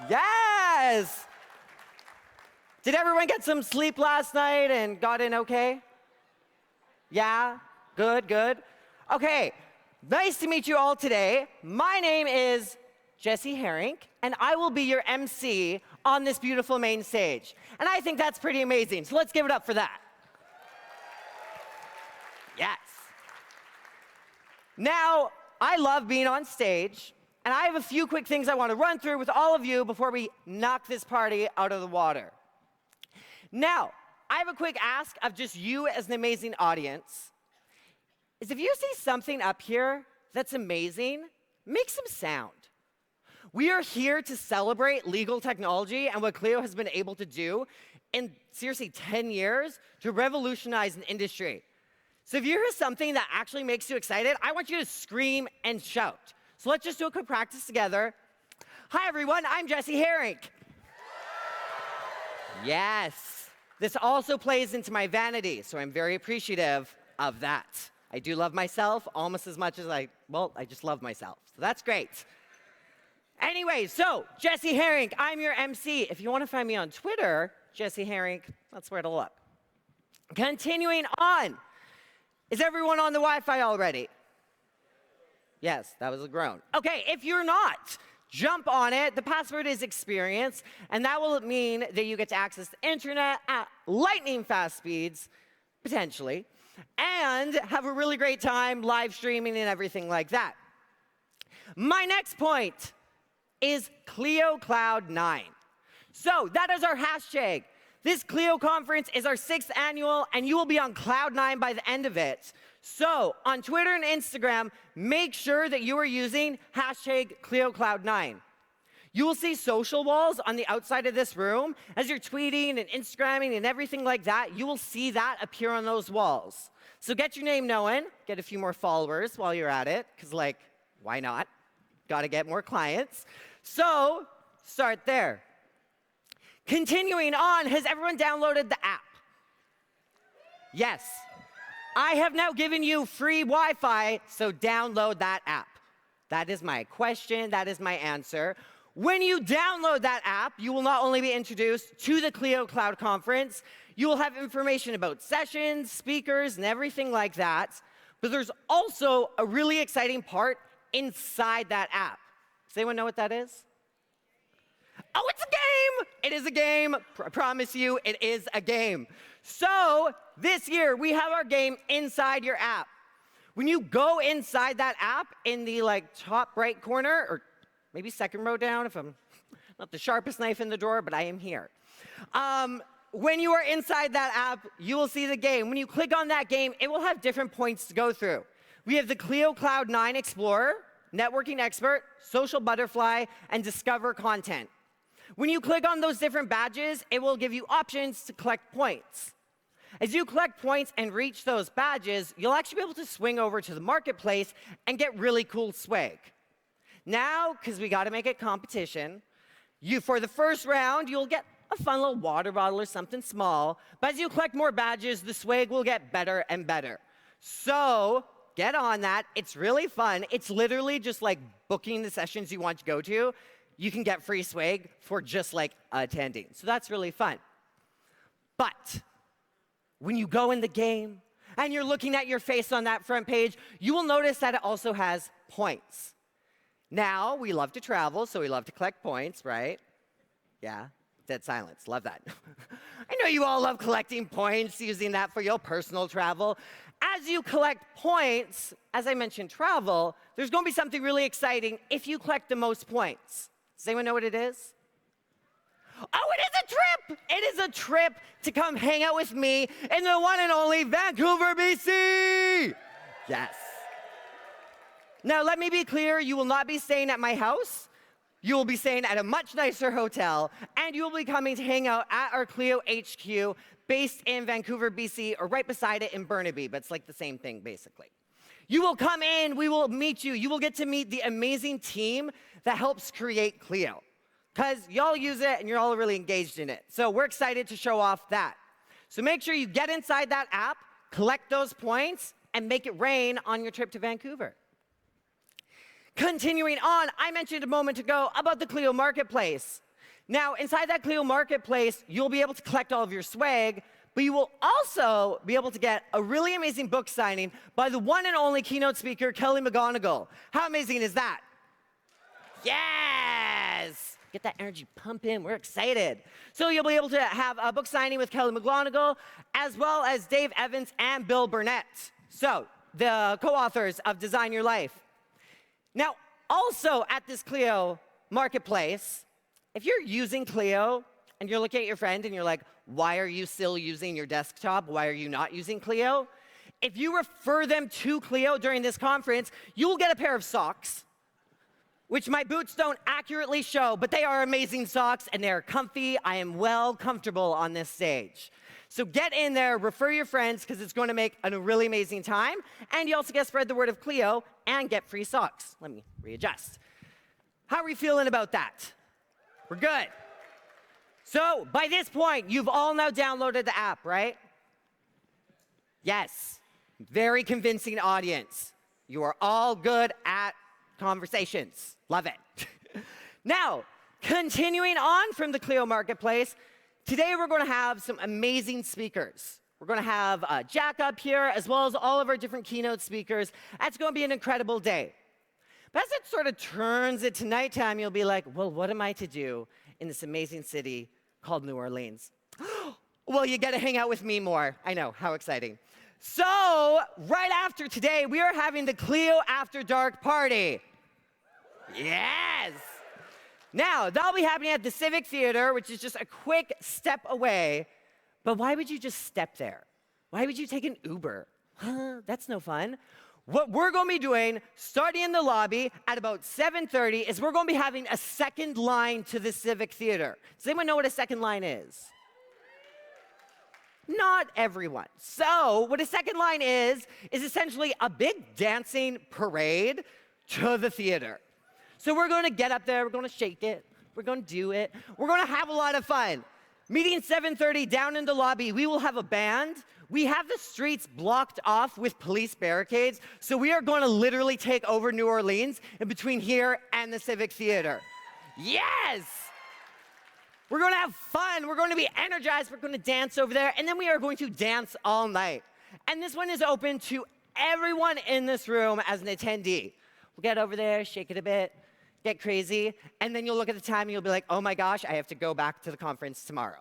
Yes! Did everyone get some sleep last night and got in okay? Yeah? Good, good. Okay, nice to meet you all today. My name is Jesse Herink, and I will be your MC on this beautiful main stage. And I think that's pretty amazing, so let's give it up for that. Yes. Now, I love being on stage, and I have a few quick things I want to run through with all of you before we knock this party out of the water. Now, I have a quick ask of just you as an amazing audience. Is if you see something up here that's amazing, make some sound. We are here to celebrate legal technology and what Clio has been able to do in, seriously, 10 years to revolutionize an industry. So if you hear something that actually makes you excited, I want you to scream and shout. So let's just do a quick practice together. Hi, everyone. I'm Jesse Herink. Yes. This also plays into my vanity, so I'm very appreciative of that. I do love myself almost as much as I just love myself. So that's great. Anyway, so Jesse Herink, I'm your MC. If you want to find me on Twitter, Jesse Herink, that's where to look. Continuing on. Is everyone on the Wi-Fi already? Yes, that was a groan. Okay, if you're not, jump on it. The password is experience, and that will mean that you get to access the internet at lightning fast speeds, potentially, and have a really great time live streaming and everything like that. My next point is Clio Cloud 9. So that is our hashtag. This Clio conference is our 6th annual, and you will be on Cloud 9 by the end of it. So on Twitter and Instagram, make sure that you are using hashtag Clio Cloud 9. You will see social walls on the outside of this room. As you're tweeting and Instagramming and everything like that, you will see that appear on those walls. So get your name known, get a few more followers while you're at it, because, like, why not? Got to get more clients. So start there. Continuing on, has everyone downloaded the app? Yes. I have now given you free Wi-Fi, so download that app. That is my question, that is my answer. When you download that app, you will not only be introduced to the Clio Cloud Conference, you will have information about sessions, speakers, and everything like that, but there's also a really exciting part inside that app. Does anyone know what that is? Oh, it's a game! It is a game. I promise you, it is a game. So this year, we have our game inside your app. When you go inside that app in the top right corner, or maybe second row down if I'm not the sharpest knife in the drawer, but I am here. When you are inside that app, you will see the game. When you click on that game, it will have different points to go through. We have the Clio Cloud 9 Explorer, Networking Expert, Social Butterfly, and Discover Content. When you click on those different badges, it will give you options to collect points. As you collect points and reach those badges, you'll actually be able to swing over to the marketplace and get really cool swag. Now, because we got to make it competition, for the first round, you'll get a fun little water bottle or something small, but as you collect more badges, the swag will get better and better. So get on that. It's really fun. It's literally just like booking the sessions you want to go to. You can get free swag for just attending. So that's really fun. But when you go in the game and you're looking at your face on that front page, you will notice that it also has points. Now, we love to travel, so we love to collect points, right? Yeah, dead silence. Love that. I know you all love collecting points, using that for your personal travel. As you collect points, as I mentioned travel, there's going to be something really exciting if you collect the most points. Does anyone know what it is? Oh, it is a trip! It is a trip to come hang out with me in the one and only Vancouver, BC! Yes. Now, let me be clear, you will not be staying at my house. You will be staying at a much nicer hotel, and you will be coming to hang out at our Clio HQ based in Vancouver, BC, or right beside it in Burnaby, but it's like the same thing, basically. You will come in, we will meet you. You will get to meet the amazing team that helps create Clio, because y'all use it and you're all really engaged in it. So we're excited to show off that. So make sure you get inside that app, collect those points, and make it rain on your trip to Vancouver. Continuing on, I mentioned a moment ago about the Clio Marketplace. Now, inside that Clio Marketplace, you'll be able to collect all of your swag, but you will also be able to get a really amazing book signing by the one and only keynote speaker, Kelly McGonigal. How amazing is that? Yes! Get that energy pumping. We're excited. So you'll be able to have a book signing with Kelly McGonigal, as well as Dave Evans and Bill Burnett. So, the co-authors of Design Your Life. Now, also at this Clio Marketplace, if you're using Clio and you're looking at your friend and you're like, why are you still using your desktop? Why are you not using Clio? If you refer them to Clio during this conference, you'll get a pair of socks, which my boots don't accurately show, but they are amazing socks and they're comfy. I am well comfortable on this stage. So get in there, refer your friends, because it's going to make a really amazing time. And you also get to spread the word of Clio and get free socks. Let me readjust. How are we feeling about that? We're good. So by this point, you've all now downloaded the app, right? Yes. Very convincing audience. You are all good at conversations. Love it. Now, continuing on from the Clio Marketplace, today we're going to have some amazing speakers. We're going to have Jack up here, as well as all of our different keynote speakers. That's going to be an incredible day. But as it sort of turns into nighttime, you'll be like, well, what am I to do in this amazing city called New Orleans? Well, you get to hang out with me more. I know, how exciting. So, right after today, we are having the Clio After Dark party. Yes! Now, that'll be happening at the Civic Theater, which is just a quick step away. But why would you just step there? Why would you take an Uber? That's no fun. What we're going to be doing, starting in the lobby at about 7:30, is we're going to be having a second line to the Civic Theater. Does anyone know what a second line is? Not everyone. So what a second line is essentially a big dancing parade to the theater. So we're going to get up there, we're going to shake it, we're going to do it, we're going to have a lot of fun. Meeting 7:30 down in the lobby, we will have a band. We have the streets blocked off with police barricades, so we are going to literally take over New Orleans in between here and the Civic Theater. Yes! We're going to have fun, we're going to be energized, we're going to dance over there, and then we are going to dance all night. And this one is open to everyone in this room as an attendee. We'll get over there, shake it a bit, get crazy, and then you'll look at the time and you'll be like, oh my gosh, I have to go back to the conference tomorrow.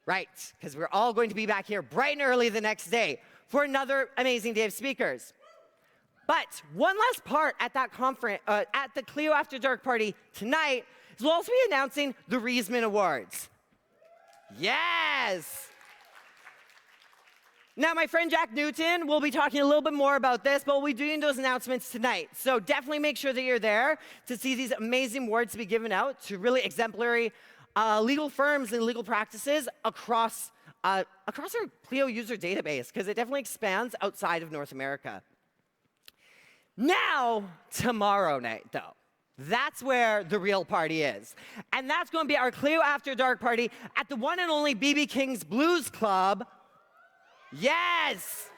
Right, because we're all going to be back here bright and early the next day for another amazing day of speakers. But one last part at that conference, at the Clio After Dark party tonight, is we'll also be announcing the Reisman Awards. Yes! Now, my friend Jack Newton will be talking a little bit more about this, but we'll be doing those announcements tonight. So definitely make sure that you're there to see these amazing awards to be given out to really exemplary legal firms and legal practices across our Clio user database, because it definitely expands outside of North America. Now, tomorrow night, though, that's where the real party is. And that's going to be our Clio After Dark party at the one and only B.B. King's Blues Club. Yes!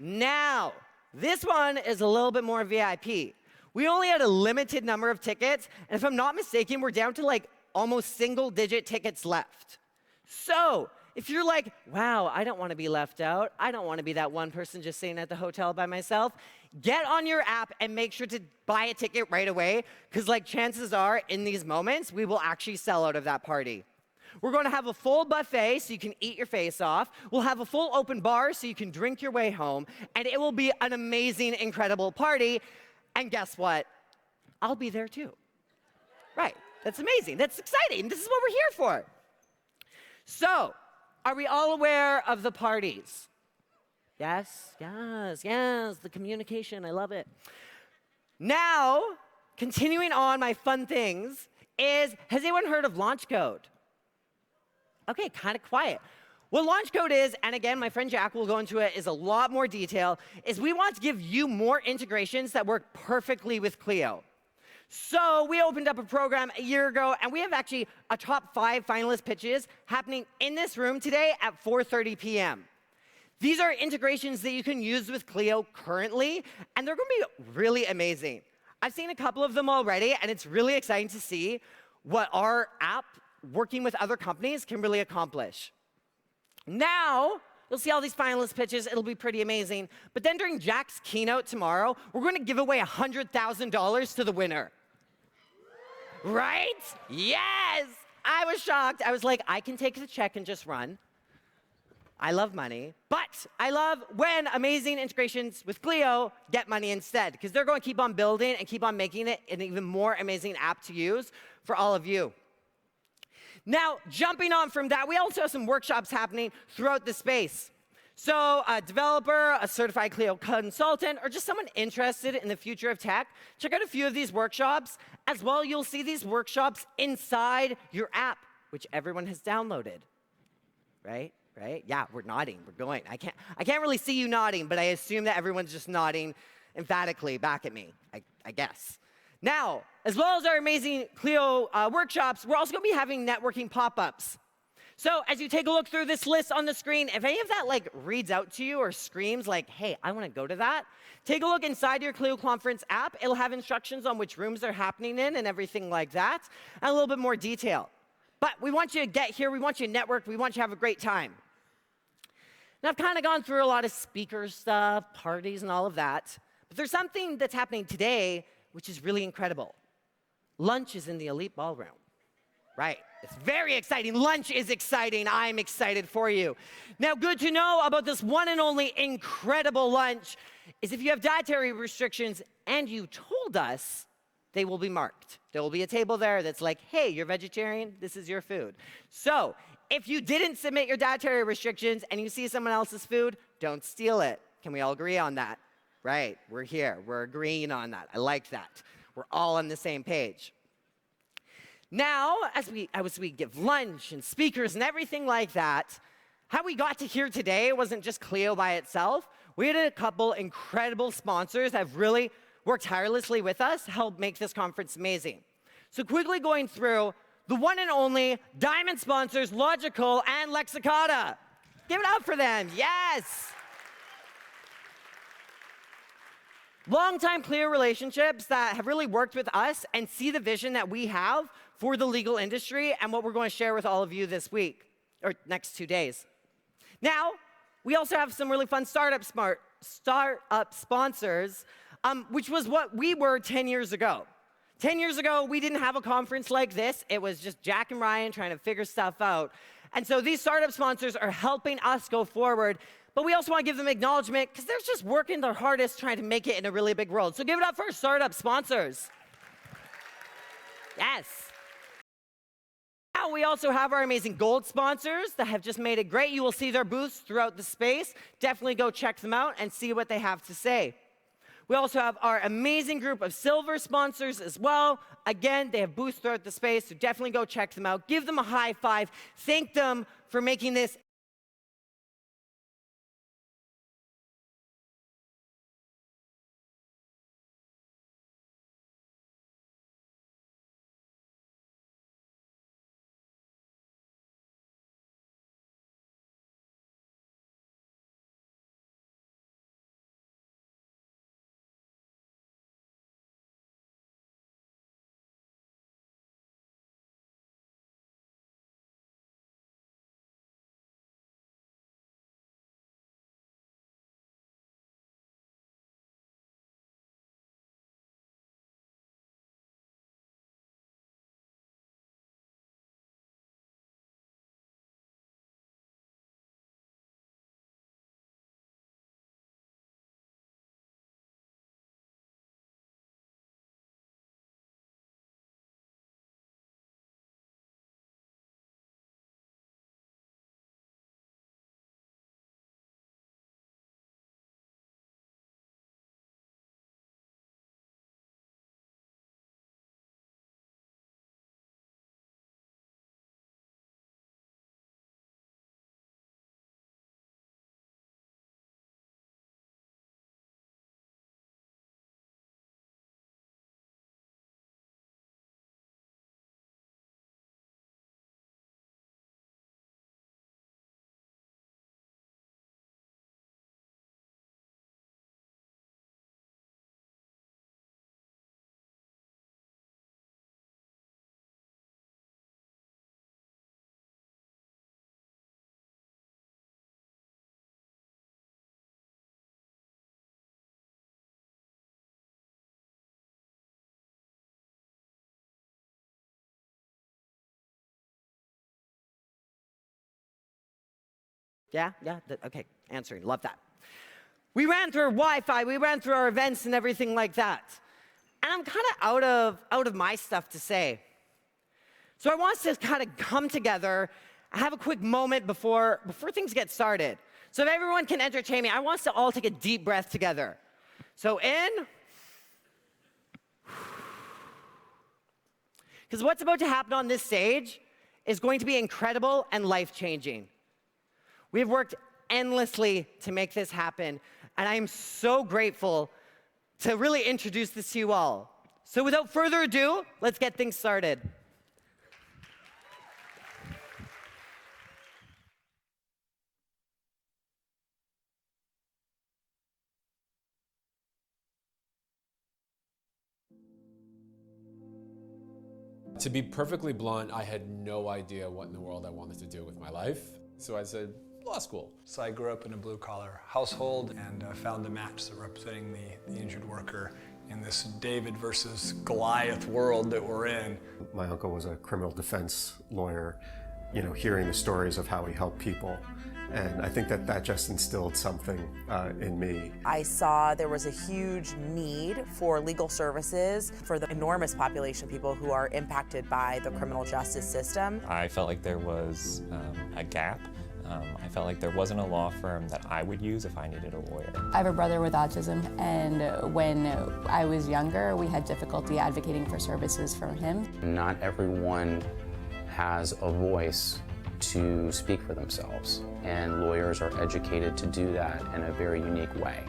Now, this one is a little bit more VIP. We only had a limited number of tickets, and if I'm not mistaken, we're down to like almost single-digit tickets left. So, if you're like, wow, I don't want to be left out, I don't want to be that one person just sitting at the hotel by myself, get on your app and make sure to buy a ticket right away, because like chances are, in these moments, we will actually sell out of that party. We're going to have a full buffet so you can eat your face off. We'll have a full open bar so you can drink your way home, and it will be an amazing, incredible party. And guess what? I'll be there too. Right. That's amazing. That's exciting. This is what we're here for. So, are we all aware of the parties? Yes, yes, yes. The communication. I love it. Now, continuing on my fun things is, has anyone heard of launch code? Okay, kind of quiet. What launch code is, and again, my friend Jack will go into it, is a lot more detail, is we want to give you more integrations that work perfectly with Clio. So we opened up a program a year ago, and we have actually a top 5 finalist pitches happening in this room today at 4:30 p.m. These are integrations that you can use with Clio currently, and they're going to be really amazing. I've seen a couple of them already, and it's really exciting to see what our app working with other companies can really accomplish. Now, you'll see all these finalist pitches. It'll be pretty amazing. But then during Jack's keynote tomorrow, we're going to give away $100,000 to the winner. Right? Yes! I was shocked. I was like, I can take the check and just run. I love money, but I love when amazing integrations with Clio get money instead, because they're going to keep on building and keep on making it an even more amazing app to use for all of you. Now, jumping on from that, we also have some workshops happening throughout the space. So a developer, a certified Clio consultant, or just someone interested in the future of tech, check out a few of these workshops. As well, you'll see these workshops inside your app, which everyone has downloaded, right? Right? Yeah, we're nodding. We're going. I can't really see you nodding, but I assume that everyone's just nodding emphatically back at me, I guess. Now, as well as our amazing Clio workshops, we're also going to be having networking pop-ups. So as you take a look through this list on the screen, if any of that like reads out to you or screams like, hey, I want to go to that, take a look inside your Clio Conference app. It'll have instructions on which rooms they're happening in and everything like that, and a little bit more detail. But we want you to get here. We want you to network. We want you to have a great time. Now, I've kind of gone through a lot of speaker stuff, parties, and all of that. But there's something that's happening today which is really incredible. Lunch is in the Elite Ballroom. Right. It's very exciting. Lunch is exciting. I'm excited for you. Now, good to know about this one and only incredible lunch is if you have dietary restrictions and you told us, they will be marked. There will be a table there that's like, hey, you're vegetarian, this is your food. So if you didn't submit your dietary restrictions and you see someone else's food, don't steal it. Can we all agree on that? Right, we're here. We're agreeing on that. I like that. We're all on the same page. Now, as we give lunch and speakers and everything like that, how we got to here today wasn't just Clio by itself. We had a couple incredible sponsors that have really worked tirelessly with us to help make this conference amazing. So quickly going through, the one and only diamond sponsors, Logical and Lexicata. Give it up for them, yes! Longtime Clio relationships that have really worked with us and see the vision that we have for the legal industry and what we're going to share with all of you this week, or next 2 days. Now, we also have some really fun startup sponsors, which was what we were 10 years ago. 10 years ago, we didn't have a conference like this. It was just Jack and Ryan trying to figure stuff out. And so these startup sponsors are helping us go forward, but we also want to give them acknowledgement because they're just working their hardest trying to make it in a really big world. So give it up for our startup sponsors. Yes. Now we also have our amazing gold sponsors that have just made it great. You will see their booths throughout the space. Definitely go check them out and see what they have to say. We also have our amazing group of silver sponsors as well. Again, they have booths throughout the space, so definitely go check them out. Give them a high five. Thank them for making this Yeah? Okay, answering. Love that. We ran through our Wi-Fi, we ran through our events and everything like that. And I'm kind of out of my stuff to say. So I want us to kind of come together, have a quick moment before things get started. So if everyone can entertain me, I want us to all take a deep breath together. So in. Because what's about to happen on this stage is going to be incredible and life-changing. We have worked endlessly to make this happen, and I am so grateful to really introduce this to you all. So without further ado, let's get things started. To be perfectly blunt, I had no idea what in the world I wanted to do with my life. So I said, law school. So I grew up in a blue-collar household and found a match, so representing the injured worker in this David versus Goliath world that we're in. My uncle was a criminal defense lawyer, hearing the stories of how he helped people. And I think that just instilled something in me. I saw there was a huge need for legal services for the enormous population of people who are impacted by the criminal justice system. I felt like there was a gap. I felt like there wasn't a law firm that I would use if I needed a lawyer. I have a brother with autism, and when I was younger, we had difficulty advocating for services for him. Not everyone has a voice to speak for themselves, and lawyers are educated to do that in a very unique way.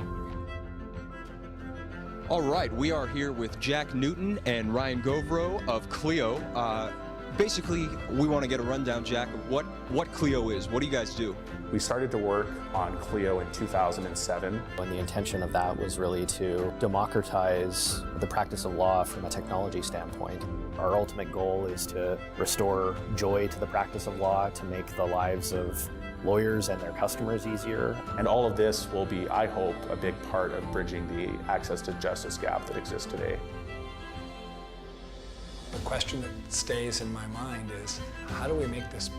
All right, we are here with Jack Newton and Ryan Govro of Clio. Basically, we want to get a rundown, Jack, of what Clio is. What do you guys do? We started to work on Clio in 2007. And the intention of that was really to democratize the practice of law from a technology standpoint. Our ultimate goal is to restore joy to the practice of law, to make the lives of lawyers and their customers easier. And all of this will be, I hope, a big part of bridging the access to justice gap that exists today. The question that stays in my mind is, how do we make this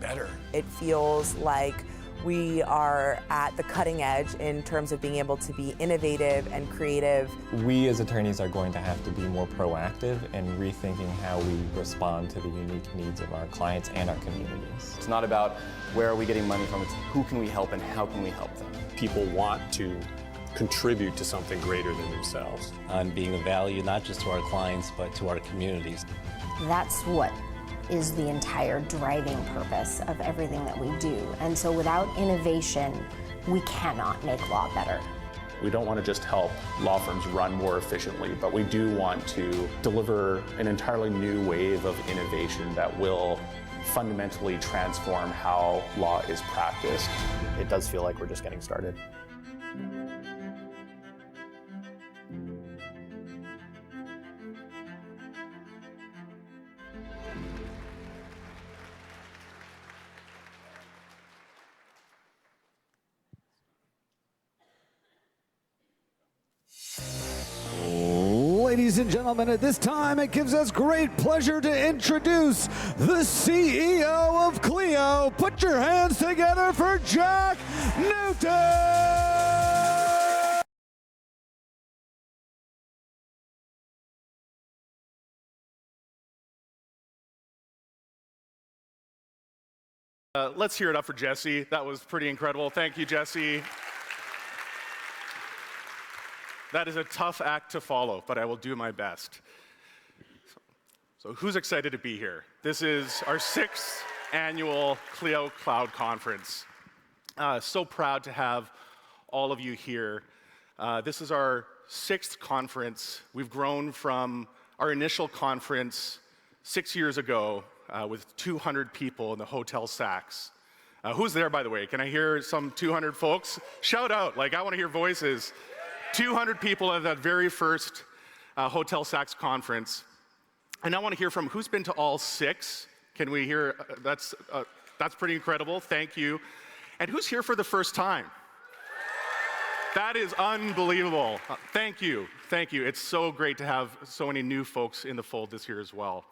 better? It feels like we are at the cutting edge in terms of being able to be innovative and creative. We as attorneys are going to have to be more proactive in rethinking how we respond to the unique needs of our clients and our communities. It's not about where are we getting money from, it's who can we help and how can we help them. People want to contribute to something greater than themselves. On being of value not just to our clients but to our communities. That's what is the entire driving purpose of everything that we do. And so without innovation, we cannot make law better. We don't want to just help law firms run more efficiently, but we do want to deliver an entirely new wave of innovation that will fundamentally transform how law is practiced. It does feel like we're just getting started. Ladies and gentlemen, at this time, it gives us great pleasure to introduce the CEO of Clio. Put your hands together for Jack Newton! Let's hear it up for Jesse. That was pretty incredible. Thank you, Jesse. That is a tough act to follow, but I will do my best. So who's excited to be here? This is our 6th annual Clio Cloud Conference. So proud to have all of you here. This is our 6th conference. We've grown from our initial conference 6 years ago with 200 people in the Hotel Saks. Who's there, by the way? Can I hear some 200 folks? Shout out, like I want to hear voices. 200 people at that very first Hotel Saks conference. And I want to hear from who's been to all 6. Can we hear? That's pretty incredible. Thank you. And who's here for the first time? That is unbelievable. Thank you. Thank you. It's so great to have so many new folks in the fold this year as well.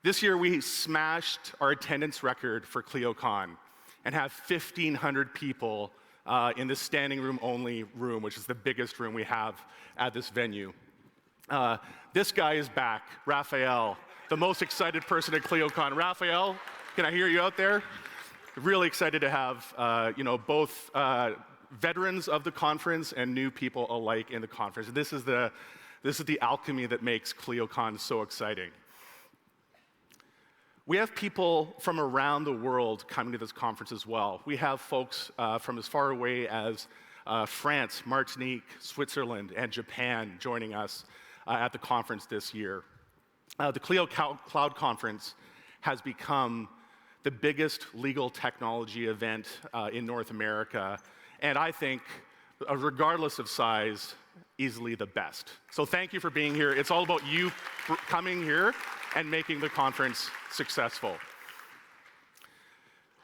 This year we smashed our attendance record for ClioCon. and have 1,500 people in this standing room only room, which is the biggest room we have at this venue. This guy is back, Raphael, the most excited person at ClioCon. Raphael, can I hear you out there? Really excited to have both veterans of the conference and new people alike in the conference. This is the alchemy that makes ClioCon so exciting. We have people from around the world coming to this conference as well. We have folks from as far away as France, Martinique, Switzerland, and Japan joining us at the conference this year. The Clio Cloud Conference has become the biggest legal technology event in North America, and I think, regardless of size, easily the best. So thank you for being here. It's all about you coming here and making the conference successful.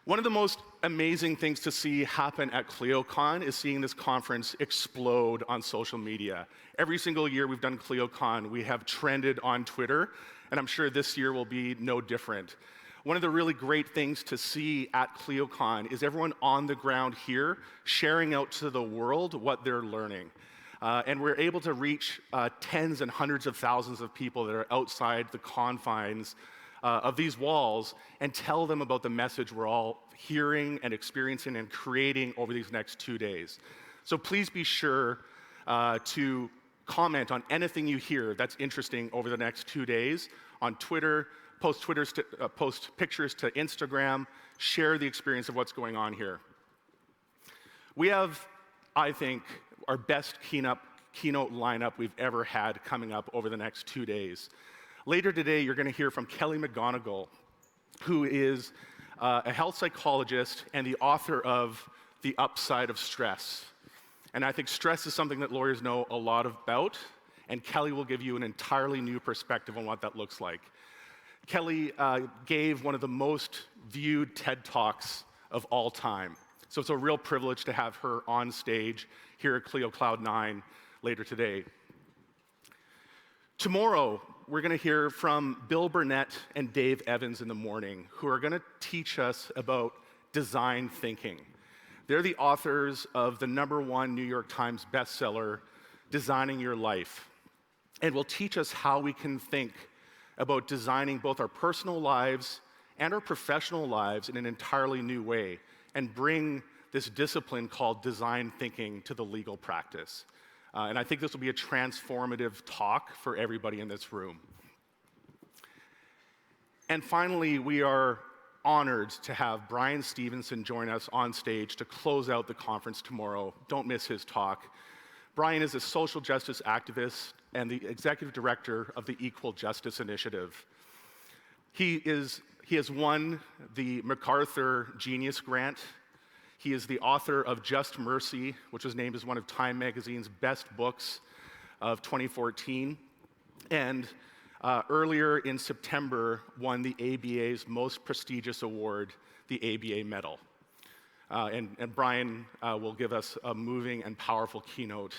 One of the most amazing things to see happen at ClioCon is seeing this conference explode on social media. Every single year we've done ClioCon, we have trended on Twitter, and I'm sure this year will be no different. One of the really great things to see at ClioCon is everyone on the ground here sharing out to the world what they're learning. And we're able to reach tens and hundreds of thousands of people that are outside the confines of these walls and tell them about the message we're all hearing and experiencing and creating over these next 2 days. So please be sure to comment on anything you hear that's interesting over the next 2 days on Twitter, post pictures to Instagram, share the experience of what's going on here. We have, I think, our best keynote lineup we've ever had coming up over the next 2 days. Later today, you're going to hear from Kelly McGonigal, who is a health psychologist and the author of The Upside of Stress. And I think stress is something that lawyers know a lot about, and Kelly will give you an entirely new perspective on what that looks like. Kelly gave one of the most viewed TED Talks of all time. So it's a real privilege to have her on stage here at Clio Cloud 9 later today. Tomorrow, we're going to hear from Bill Burnett and Dave Evans in the morning, who are going to teach us about design thinking. They're the authors of the #1 New York Times bestseller, Designing Your Life, and will teach us how we can think about designing both our personal lives and our professional lives in an entirely new way, and bring this discipline called design thinking to the legal practice. And I think this will be a transformative talk for everybody in this room. And finally, we are honored to have Brian Stevenson join us on stage to close out the conference tomorrow. Don't miss his talk. Brian is a social justice activist and the executive director of the Equal Justice Initiative. He has won the MacArthur Genius Grant. He is the author of Just Mercy, which was named as one of Time Magazine's best books of 2014. And earlier in September, won the ABA's most prestigious award, the ABA Medal. And Brian will give us a moving and powerful keynote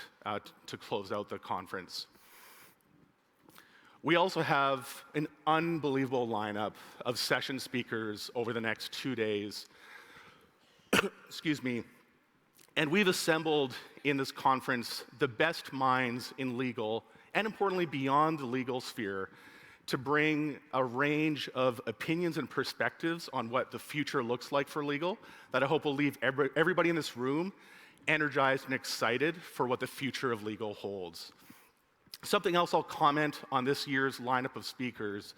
to close out the conference. We also have an unbelievable lineup of session speakers over the next 2 days. Excuse me. And we've assembled in this conference the best minds in legal, and importantly, beyond the legal sphere, to bring a range of opinions and perspectives on what the future looks like for legal that I hope will leave everybody in this room energized and excited for what the future of legal holds. Something else I'll comment on this year's lineup of speakers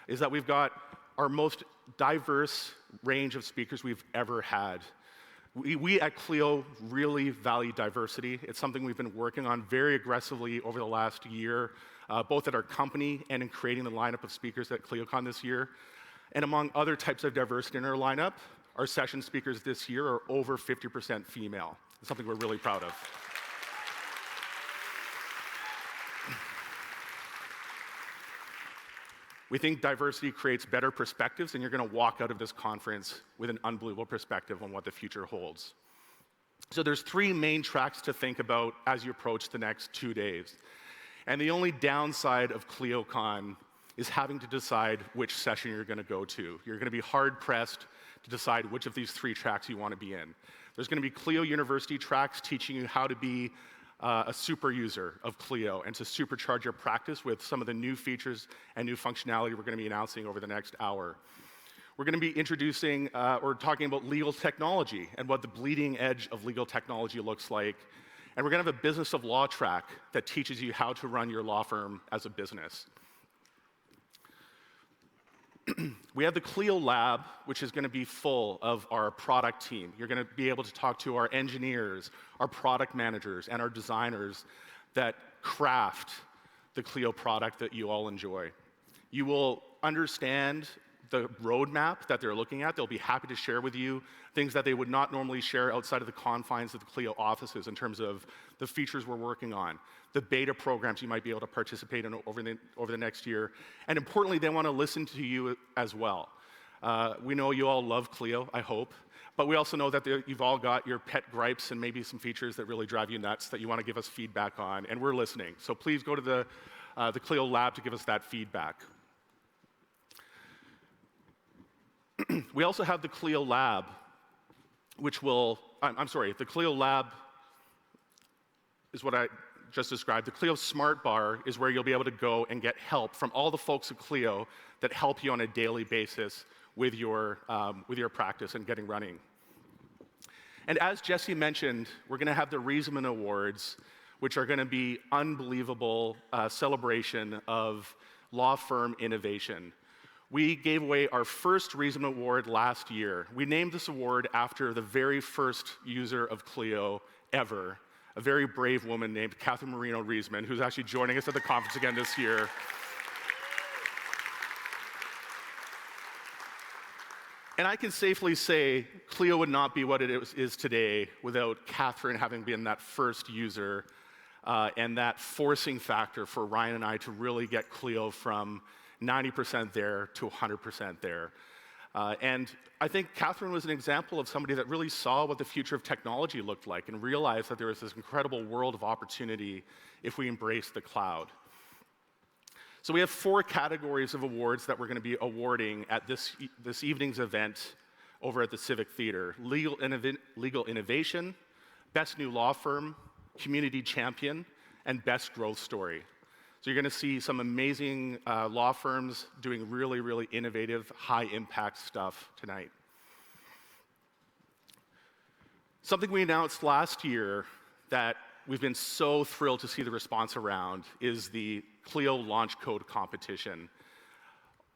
is that we've got our most diverse range of speakers we've ever had. We at Clio really value diversity. It's something we've been working on very aggressively over the last year, both at our company and in creating the lineup of speakers at ClioCon this year. And among other types of diversity in our lineup, our session speakers this year are over 50% female. It's something we're really proud of. We think diversity creates better perspectives, and you're going to walk out of this conference with an unbelievable perspective on what the future holds. So there's 3 main tracks to think about as you approach the next 2 days. And the only downside of ClioCon is having to decide which session you're going to go to. You're going to be hard-pressed to decide which of these 3 tracks you want to be in. There's going to be Clio University tracks teaching you how to be a super user of Clio and to supercharge your practice with some of the new features and new functionality we're going to be announcing over the next hour. We're going to be introducing or talking about legal technology and what the bleeding edge of legal technology looks like. And we're going to have a business of law track that teaches you how to run your law firm as a business. We have the Clio Lab, which is going to be full of our product team. You're going to be able to talk to our engineers, our product managers, and our designers that craft the Clio product that you all enjoy. You will understand the roadmap that they're looking at. They'll be happy to share with you things that they would not normally share outside of the confines of the Clio offices in terms of the features we're working on, the beta programs you might be able to participate in over the next year. And importantly, they want to listen to you as well. We know you all love Clio, I hope, but we also know that you've all got your pet gripes and maybe some features that really drive you nuts that you want to give us feedback on, and we're listening. So please go to the Clio Lab to give us that feedback. We also have the Clio Lab, which will, the Clio Lab is what I just described. The Clio Smart Bar is where you'll be able to go and get help from all the folks at Clio that help you on a daily basis with your practice and getting running. And as Jesse mentioned, we're going to have the Riesemann Awards, which are going to be unbelievable celebration of law firm innovation. We gave away our first Riesemann Award last year. We named this award after the very first user of Clio ever, a very brave woman named Catherine Marino Riesemann, who's actually joining us at the conference again this year. And I can safely say Clio would not be what it is today without Catherine having been that first user and that forcing factor for Ryan and I to really get Clio from 90% there to 100% there. And I think Catherine was an example of somebody that really saw what the future of technology looked like and realized that there was this incredible world of opportunity if we embrace the cloud. So we have 4 categories of awards that we're going to be awarding at this evening's event over at the Civic Theater. Legal Innovation, Best New Law Firm, Community Champion, and Best Growth Story. So you're going to see some amazing law firms doing really, really innovative, high-impact stuff tonight. Something we announced last year that we've been so thrilled to see the response around is the Clio Launch Code competition.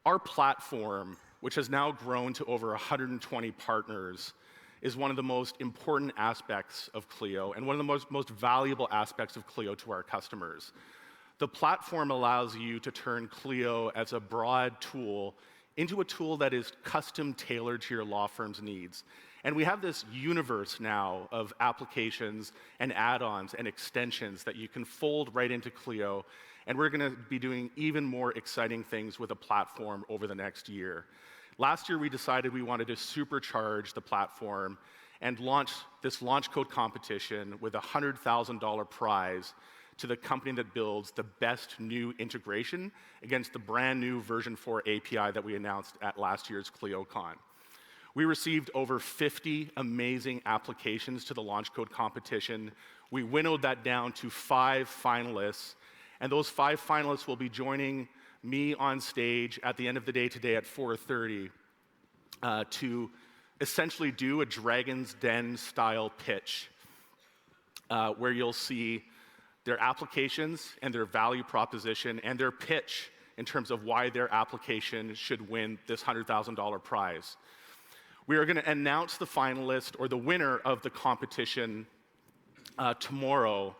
Our platform, which has now grown to over 120 partners, is one of the most important aspects of Clio and one of the most valuable aspects of Clio to our customers. The platform allows you to turn Clio as a broad tool into a tool that is custom tailored to your law firm's needs. And we have this universe now of applications and add-ons and extensions that you can fold right into Clio, and we're going to be doing even more exciting things with the platform over the next year. Last year, we decided we wanted to supercharge the platform and launch this launch code competition with a $100,000 prize to the company that builds the best new integration against the brand new version 4 API that we announced at last year's ClioCon. We received over 50 amazing applications to the launch code competition. We winnowed that down to 5 finalists, and those 5 finalists will be joining me on stage at the end of the day today at 4:30 to essentially do a Dragon's Den style pitch where you'll see their applications and their value proposition and their pitch in terms of why their application should win this $100,000 prize. We are going to announce the finalist or the winner of the competition tomorrow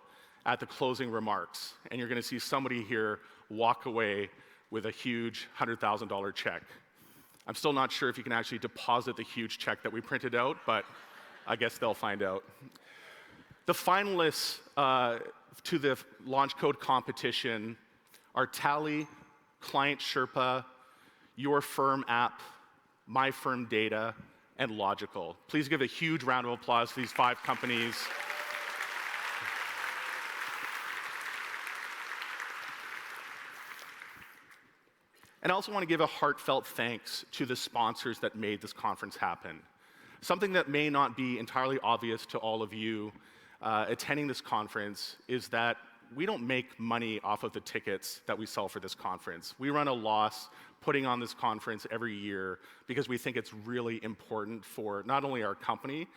at the closing remarks. And you're going to see somebody here walk away with a huge $100,000 check. I'm still not sure if you can actually deposit the huge check that we printed out, but I guess they'll find out. The finalists to the launch code competition are Tally, Client Sherpa, Your Firm App, My Firm Data, and Logical. Please give a huge round of applause to these 5 companies. And I also want to give a heartfelt thanks to the sponsors that made this conference happen. Something that may not be entirely obvious to all of you attending this conference is that we don't make money off of the tickets that we sell for this conference. We run a loss putting on this conference every year because we think it's really important for not only our company,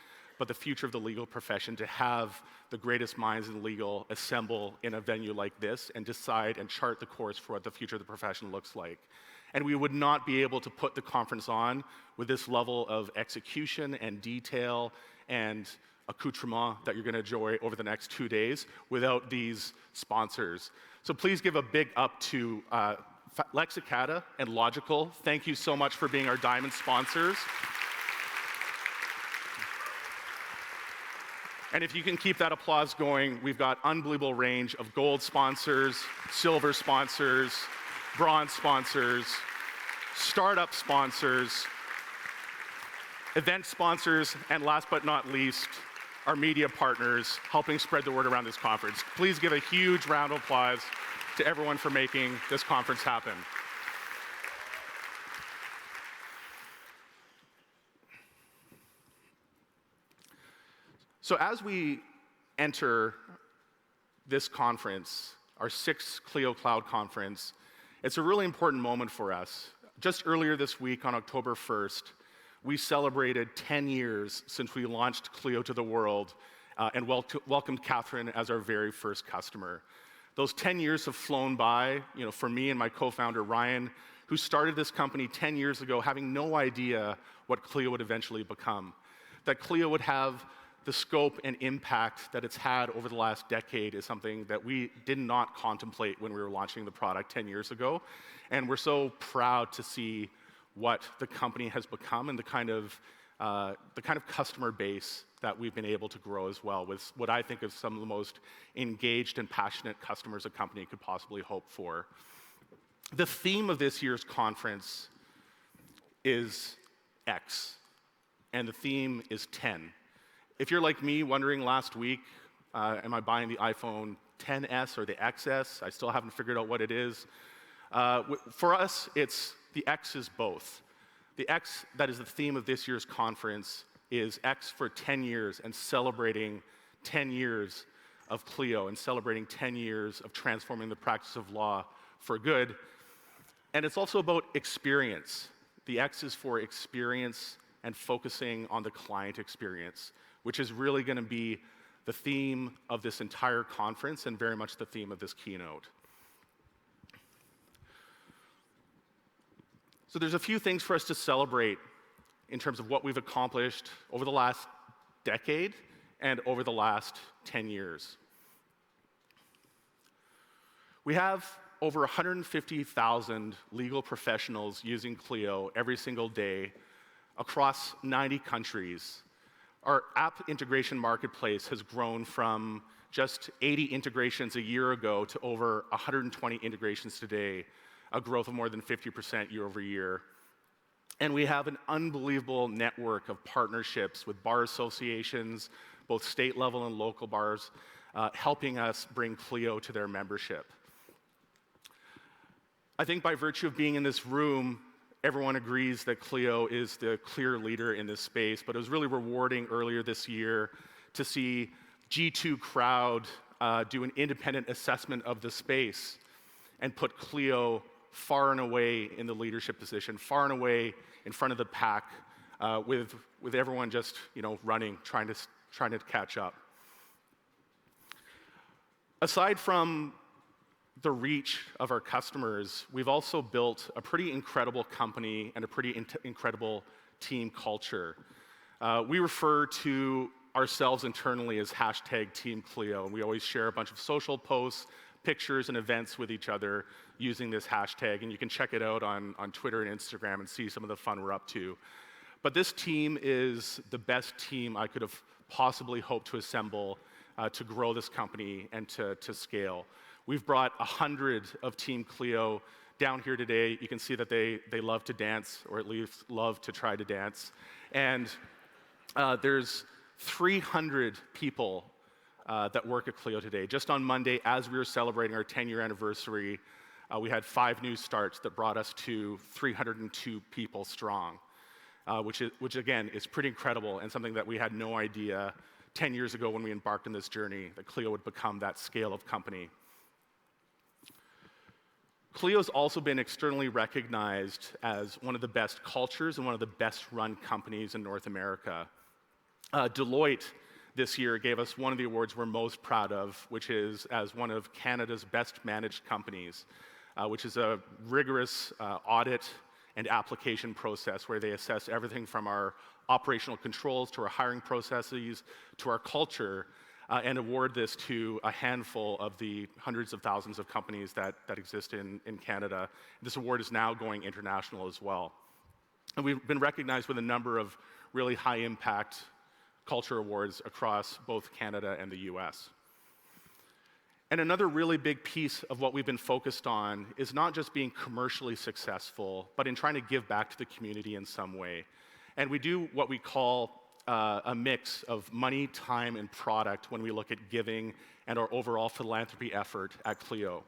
but the future of the legal profession to have the greatest minds in legal assemble in a venue like this and decide and chart the course for what the future of the profession looks like. And we would not be able to put the conference on with this level of execution and detail and accoutrement that you're going to enjoy over the next 2 days without these sponsors. So please give a big up to Lexicata and Logical. Thank you so much for being our diamond sponsors. And if you can keep that applause going, we've got unbelievable range of gold sponsors, silver sponsors, bronze sponsors, startup sponsors, event sponsors, and last but not least, our media partners helping spread the word around this conference. Please give a huge round of applause to everyone for making this conference happen. So as we enter this conference, our 6th Clio Cloud Conference, it's a really important moment for us. Just earlier this week, on October 1st, we celebrated 10 years since we launched Clio to the world and welcomed Catherine as our very first customer. Those 10 years have flown by, for me and my co-founder Ryan, who started this company 10 years ago having no idea what Clio would eventually become. That Clio would have the scope and impact that it's had over the last decade is something that we did not contemplate when we were launching the product 10 years ago. And we're so proud to see what the company has become and the kind of customer base that we've been able to grow as well, with what I think is some of the most engaged and passionate customers a company could possibly hope for. The theme of this year's conference is X, and the theme is 10. If you're like me wondering last week, am I buying the iPhone XS or the XS? I still haven't figured out what it is. For us, the X is both. The X that is the theme of this year's conference is X for 10 years and celebrating 10 years of Clio and celebrating 10 years of transforming the practice of law for good. And it's also about experience. The X is for experience and focusing on the client experience, which is really going to be the theme of this entire conference and very much the theme of this keynote. So there's a few things for us to celebrate in terms of what we've accomplished over the last decade and over the last 10 years. We have over 150,000 legal professionals using Clio every single day across 90 countries. Our app integration marketplace has grown from just 80 integrations a year ago to over 120 integrations today, a growth of more than 50% year over year. And we have an unbelievable network of partnerships with bar associations, both state level and local bars, helping us bring Clio to their membership. I think by virtue of being in this room, everyone agrees that Clio is the clear leader in this space, but it was really rewarding earlier this year to see G2 Crowd do an independent assessment of the space and put Clio far and away in the leadership position, far and away in front of the pack, with everyone just running, trying to catch up. Aside from the reach of our customers, we've also built a pretty incredible company and a pretty incredible team culture. We refer to ourselves internally as #TeamClio, and we always share a bunch of social posts, pictures, and events with each other using this hashtag, and you can check it out on Twitter and Instagram and see some of the fun we're up to. But this team is the best team I could have possibly hoped to assemble to grow this company and to scale. We've brought 100 of Team Clio down here today. You can see that they love to dance, or at least love to try to dance. And there's 300 people that work at Clio today. Just on Monday, as we were celebrating our 10-year anniversary, we had 5 new starts that brought us to 302 people strong, which again is pretty incredible and something that we had no idea 10 years ago when we embarked on this journey that Clio would become that scale of company. Clio's also been externally recognized as one of the best cultures and one of the best run companies in North America. Deloitte this year gave us one of the awards we're most proud of, which is as one of Canada's best managed companies, which is a rigorous audit and application process where they assess everything from our operational controls to our hiring processes to our culture, and award this to a handful of the hundreds of thousands of companies that exist in Canada. This award is now going international as well. And we've been recognized with a number of really high impact culture awards across both Canada and the US. And another really big piece of what we've been focused on is not just being commercially successful, but in trying to give back to the community in some way. And we do what we call a mix of money, time, and product when we look at giving and our overall philanthropy effort at Clio.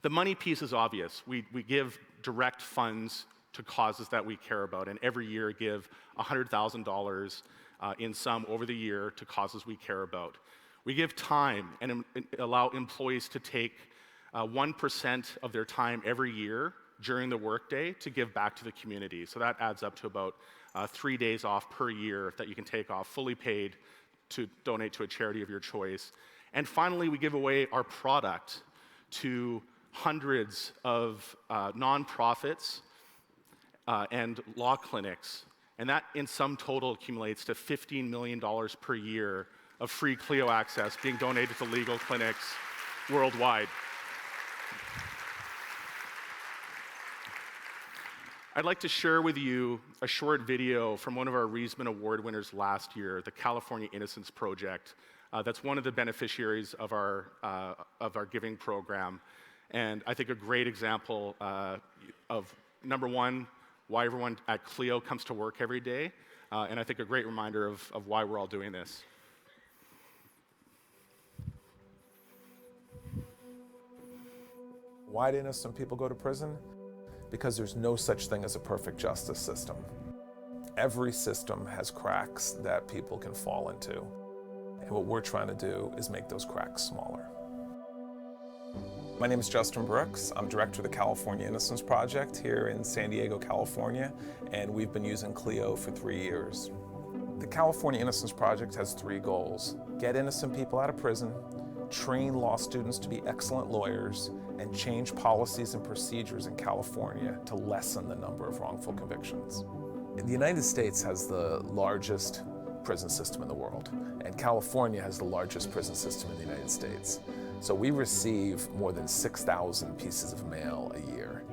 The money piece is obvious. We give direct funds to causes that we care about, and every year give $100,000 in sum over the year to causes we care about. We give time and allow employees to take 1% of their time every year during the workday to give back to the community. So that adds up to about 3 days off per year that you can take off, fully paid, to donate to a charity of your choice. And finally, we give away our product to hundreds of nonprofits and law clinics. And that, in sum total, accumulates to $15 million per year of free Clio access being donated to legal clinics worldwide. I'd like to share with you a short video from one of our Reisman Award winners last year, the California Innocence Project. That's one of the beneficiaries of our giving program. And I think a great example of, number one, why everyone at Clio comes to work every day, and I think a great reminder of why we're all doing this. Why do innocent people go to prison? Because there's no such thing as a perfect justice system. Every system has cracks that people can fall into, and what we're trying to do is make those cracks smaller. My name is Justin Brooks. I'm director of the California Innocence Project here in San Diego, California, and we've been using Clio for 3 years. The California Innocence Project has 3 goals: get innocent people out of prison, train law students to be excellent lawyers, and change policies and procedures in California to lessen the number of wrongful convictions. The United States has the largest prison system in the world, and California has the largest prison system in the United States. So we receive more than 6,000 pieces of mail a year,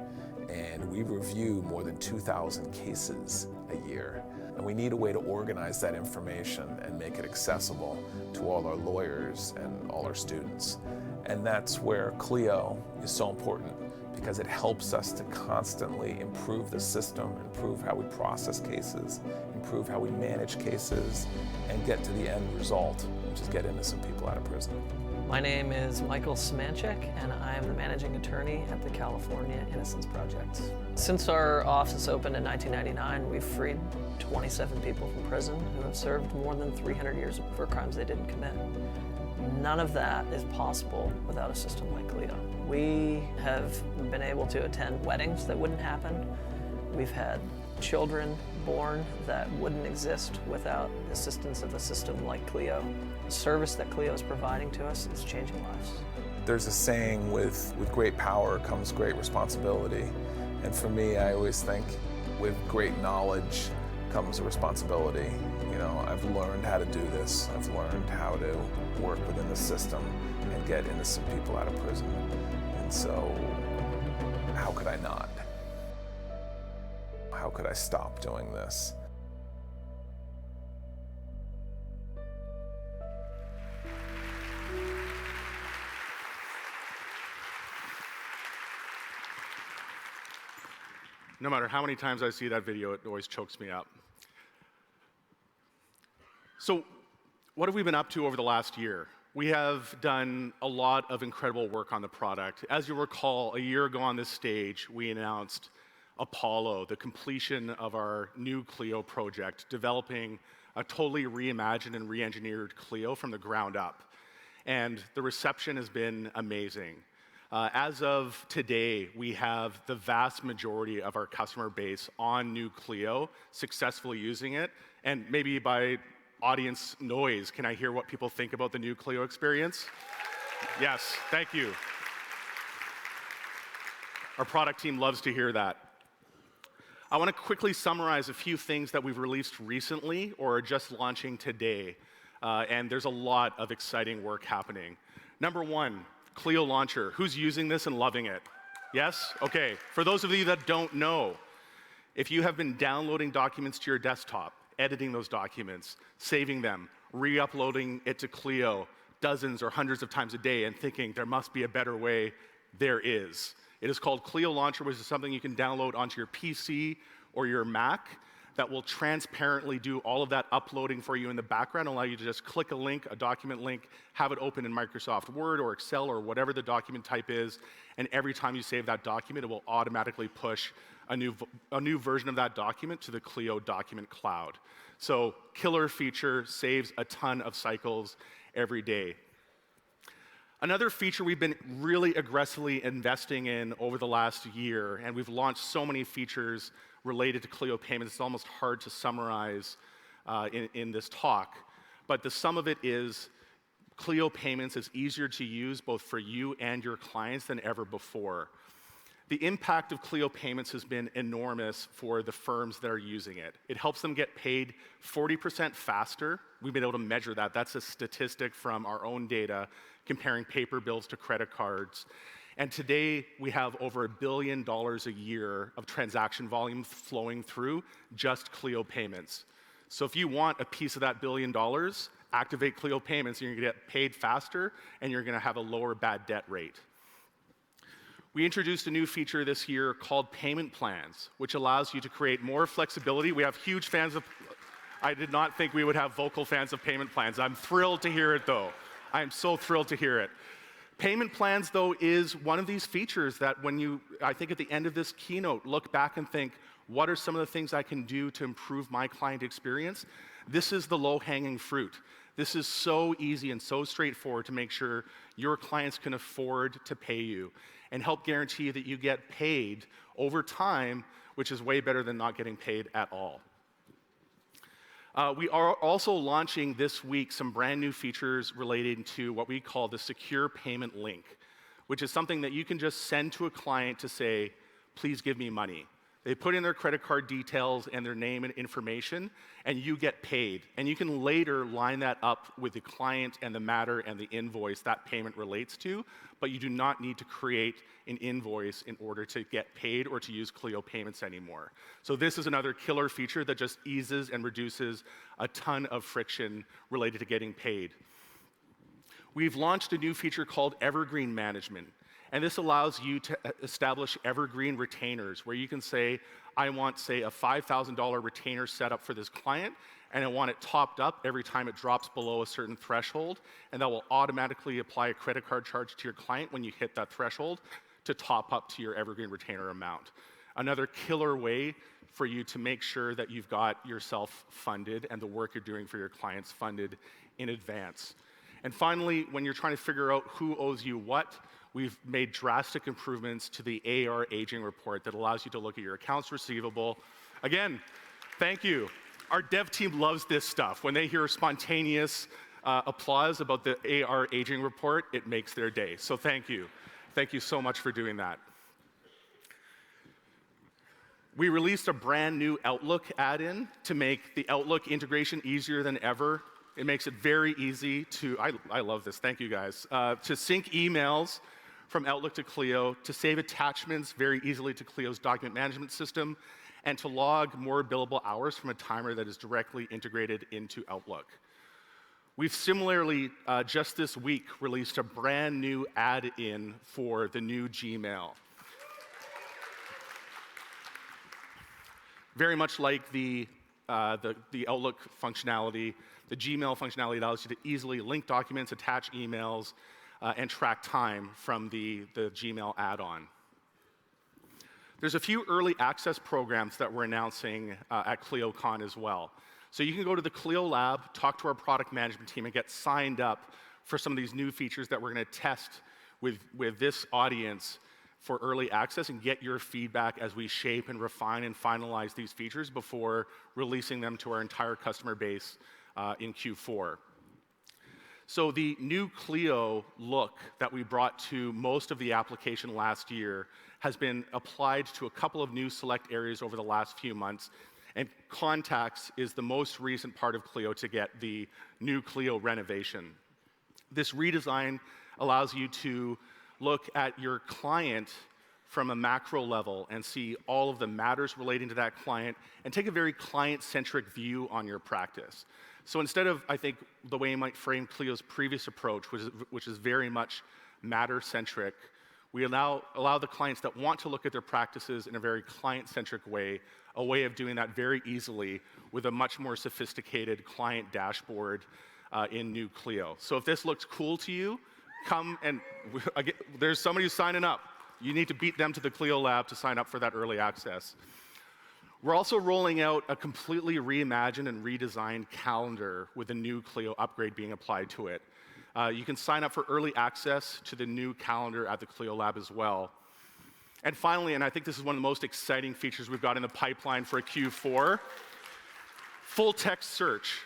and we review more than 2,000 cases a year. And we need a way to organize that information and make it accessible to all our lawyers and all our students. And that's where Clio is so important, because it helps us to constantly improve the system, improve how we process cases, improve how we manage cases, and get to the end result, which is get innocent people out of prison. My name is Michael Smanchek, and I am the managing attorney at the California Innocence Project. Since our office opened in 1999, we've freed 27 people from prison who have served more than 300 years for crimes they didn't commit. None of that is possible without a system like Clio. We have been able to attend weddings that wouldn't happen. We've had children born that wouldn't exist without the assistance of a system like Clio. The service that Clio is providing to us is changing lives. There's a saying, with great power comes great responsibility. And for me, I always think with great knowledge comes a responsibility. You know, I've learned how to do this. I've learned how to work within the system and get innocent people out of prison. And so, how could I not? How could I stop doing this? No matter how many times I see that video, it always chokes me up. So, what have we been up to over the last year? We have done a lot of incredible work on the product. As you'll recall, a year ago on this stage, we announced Apollo, the completion of our new Clio project, developing a totally reimagined and re-engineered Clio from the ground up. And the reception has been amazing. As of today, we have the vast majority of our customer base on new Clio successfully using it. And maybe by audience noise, can I hear what people think about the new Clio experience? Yes, thank you. Our product team loves to hear that. I want to quickly summarize a few things that we've released recently or are just launching today. And there's a lot of exciting work happening. Number one, Clio Launcher. Who's using this and loving it? Yes? Okay. For those of you that don't know, if you have been downloading documents to your desktop, editing those documents, saving them, re-uploading it to Clio dozens or hundreds of times a day and thinking there must be a better way, there is. It is called Clio Launcher, which is something you can download onto your PC or your Mac that will transparently do all of that uploading for you in the background, allow you to just click a link, a document link, have it open in Microsoft Word or Excel or whatever the document type is, and every time you save that document, it will automatically push a new version of that document to the Clio Document Cloud. So killer feature, saves a ton of cycles every day. Another feature we've been really aggressively investing in over the last year, and we've launched so many features related to Clio payments, it's almost hard to summarize in this talk. But the sum of it is Clio payments is easier to use both for you and your clients than ever before. The impact of Clio payments has been enormous for the firms that are using it. It helps them get paid 40% faster. We've been able to measure that. That's a statistic from our own data comparing paper bills to credit cards. And today, we have over $1 billion a year of transaction volume flowing through just Clio payments. So if you want a piece of that $1 billion, activate Clio payments, and you're going to get paid faster, and you're going to have a lower bad debt rate. We introduced a new feature this year called payment plans, which allows you to create more flexibility. We have huge fans of, I did not think we would have vocal fans of payment plans. I'm thrilled to hear it, though. I am so thrilled to hear it. Payment plans, though, is one of these features that when you, I think at the end of this keynote, look back and think, what are some of the things I can do to improve my client experience? This is the low-hanging fruit. This is so easy and so straightforward to make sure your clients can afford to pay you and help guarantee that you get paid over time, which is way better than not getting paid at all. We are also launching this week some brand new features related to what we call the secure payment link, which is something that you can just send to a client to say, please give me money. They put in their credit card details and their name and information, and you get paid. And you can later line that up with the client and the matter and the invoice that payment relates to, but you do not need to create an invoice in order to get paid or to use Clio payments anymore. So this is another killer feature that just eases and reduces a ton of friction related to getting paid. We've launched a new feature called Evergreen Management. And this allows you to establish evergreen retainers where you can say, I want, say, a $5,000 retainer set up for this client, and I want it topped up every time it drops below a certain threshold, and that will automatically apply a credit card charge to your client when you hit that threshold to top up to your evergreen retainer amount. Another killer way for you to make sure that you've got yourself funded and the work you're doing for your clients funded in advance. And finally, when you're trying to figure out who owes you what, we've made drastic improvements to the AR aging report that allows you to look at your accounts receivable. Again, thank you. Our dev team loves this stuff. When they hear spontaneous applause about the AR aging report, it makes their day. So thank you. Thank you so much for doing that. We released a brand new Outlook add-in to make the Outlook integration easier than ever. It makes it very easy to, I love this, thank you guys, to sync emails from Outlook to Clio, to save attachments very easily to Clio's document management system, and to log more billable hours from a timer that is directly integrated into Outlook. We've similarly, just this week, released a brand new add-in for the new Gmail. Very much like the the Outlook functionality, the Gmail functionality allows you to easily link documents, attach emails, and track time from the Gmail add-on. There's a few early access programs that we're announcing at ClioCon as well. So you can go to the Clio Lab, talk to our product management team, and get signed up for some of these new features that we're going to test with this audience for early access and get your feedback as we shape and refine and finalize these features before releasing them to our entire customer base in Q4. So the new Clio look that we brought to most of the application last year has been applied to a couple of new select areas over the last few months. And Contacts is the most recent part of Clio to get the new Clio renovation. This redesign allows you to look at your client from a macro level and see all of the matters relating to that client and take a very client-centric view on your practice. So instead of, I think, the way you might frame Clio's previous approach, which is very much matter-centric, we allow the clients that want to look at their practices in a very client-centric way, a way of doing that very easily with a much more sophisticated client dashboard in new Clio. So if this looks cool to you, come and there's somebody who's signing up. You need to beat them to the Clio Lab to sign up for that early access. We're also rolling out a completely reimagined and redesigned calendar with a new Clio upgrade being applied to it. You can sign up for early access to the new calendar at the Clio Lab as well. And finally, and I think this is one of the most exciting features we've got in the pipeline for a Q4, full text search.